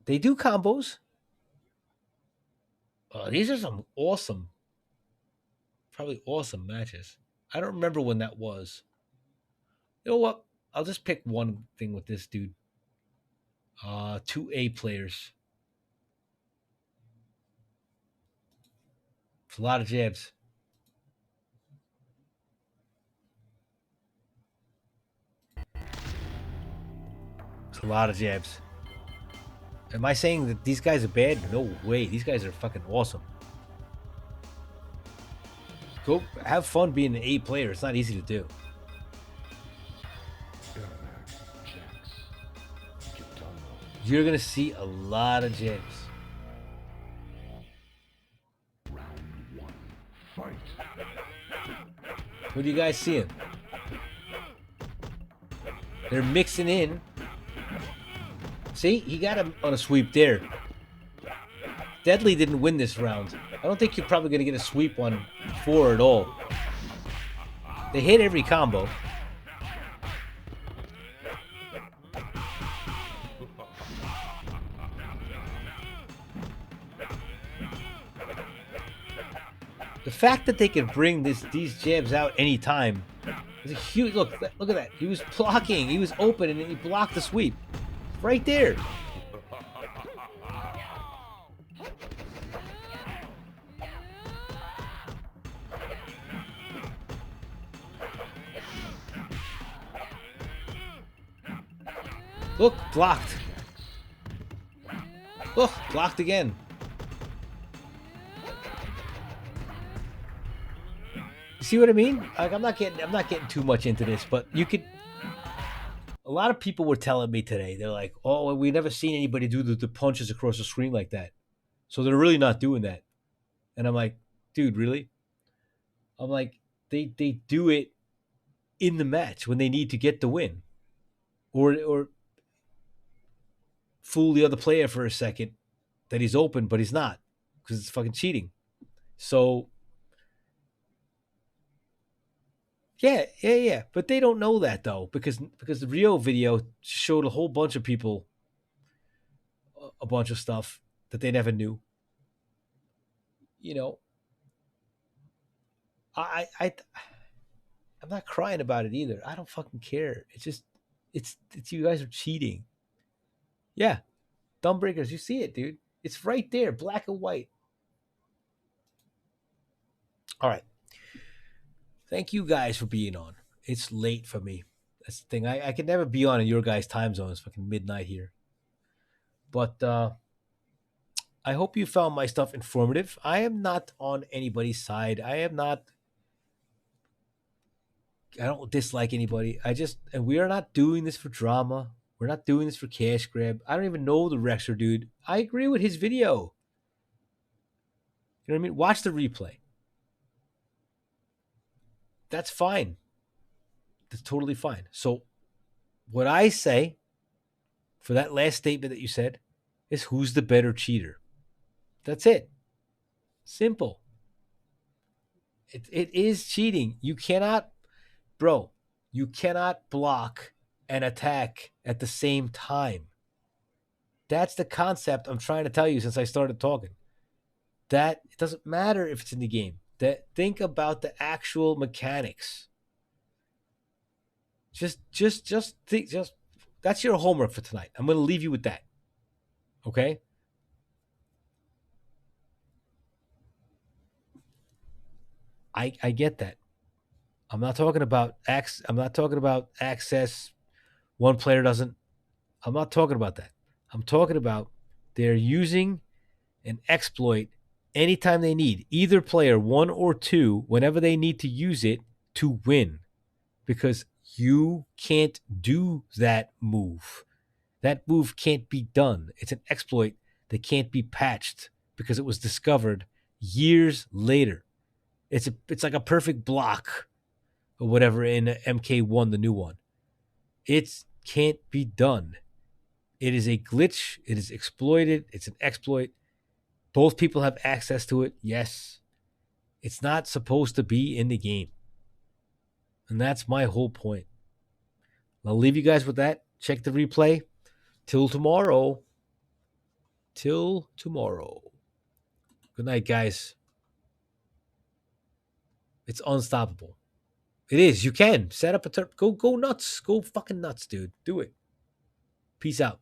they do combos. These are some awesome, probably awesome matches. I don't remember when that was. You know what? I'll just pick one thing with this dude. 2 A players. It's a lot of jabs. It's a lot of jabs. Am I saying that these guys are bad? No way. These guys are fucking awesome. Go have fun being an A player. It's not easy to do. You're gonna see a lot of jabs. What are you guys seeing? They're mixing in. See, he got him on a sweep there. Deadly didn't win this round. I don't think you're probably going to get a sweep on 4 at all. They hit every combo. The fact that they can bring these jabs out anytime is a huge... Look at that. He was blocking. He was open, and he blocked the sweep. Right there. Look, blocked. Look, blocked again. You see what I mean? Like, I'm not getting too much into this, but you could. A lot of people were telling me today, they're like, "Oh, we never seen anybody do the punches across the screen like that." So they're really not doing that. And I'm like, dude, really? I'm like, they do it in the match when they need to get the win, or fool the other player for a second that he's open, but he's not because it's fucking cheating. So. Yeah. But they don't know that though, because the Rio video showed a whole bunch of people a bunch of stuff that they never knew. You know, I'm not crying about it either. I don't fucking care. It's just it's you guys are cheating. Yeah. Thumbbreakers, you see it, dude. It's right there, black and white. All right. Thank you guys for being on. It's late for me. That's the thing. I can never be on in your guys' time zone. It's fucking midnight here. But I hope you found my stuff informative. I am not on anybody's side. I don't dislike anybody. And we are not doing this for drama. We're not doing this for cash grab. I don't even know the Rexer dude. I agree with his video. You know what I mean? Watch the replay. That's fine. That's totally fine. So what I say for that last statement that you said is who's the better cheater? That's it. Simple. It is cheating. You cannot block and attack at the same time. That's the concept I'm trying to tell you since I started talking. That it doesn't matter if it's in the game. Think about the actual mechanics. Just that's your homework for tonight. I'm going to leave you with that. Okay? I get that. I'm not talking about access. One player doesn't. I'm not talking about that. I'm talking about they're using an exploit anytime they need, either player, 1 or 2, whenever they need to use it to win. Because you can't do that move. That move can't be done. It's an exploit that can't be patched because it was discovered years later. It's like a perfect block or whatever in MK1, the new one. It can't be done. It is a glitch. It is exploited. It's an exploit. Both people have access to it, yes. It's not supposed to be in the game. And that's my whole point. I'll leave you guys with that. Check the replay. Till tomorrow. Till tomorrow. Good night, guys. It's unstoppable. It is. You can set up a go nuts. Go fucking nuts, dude. Do it. Peace out.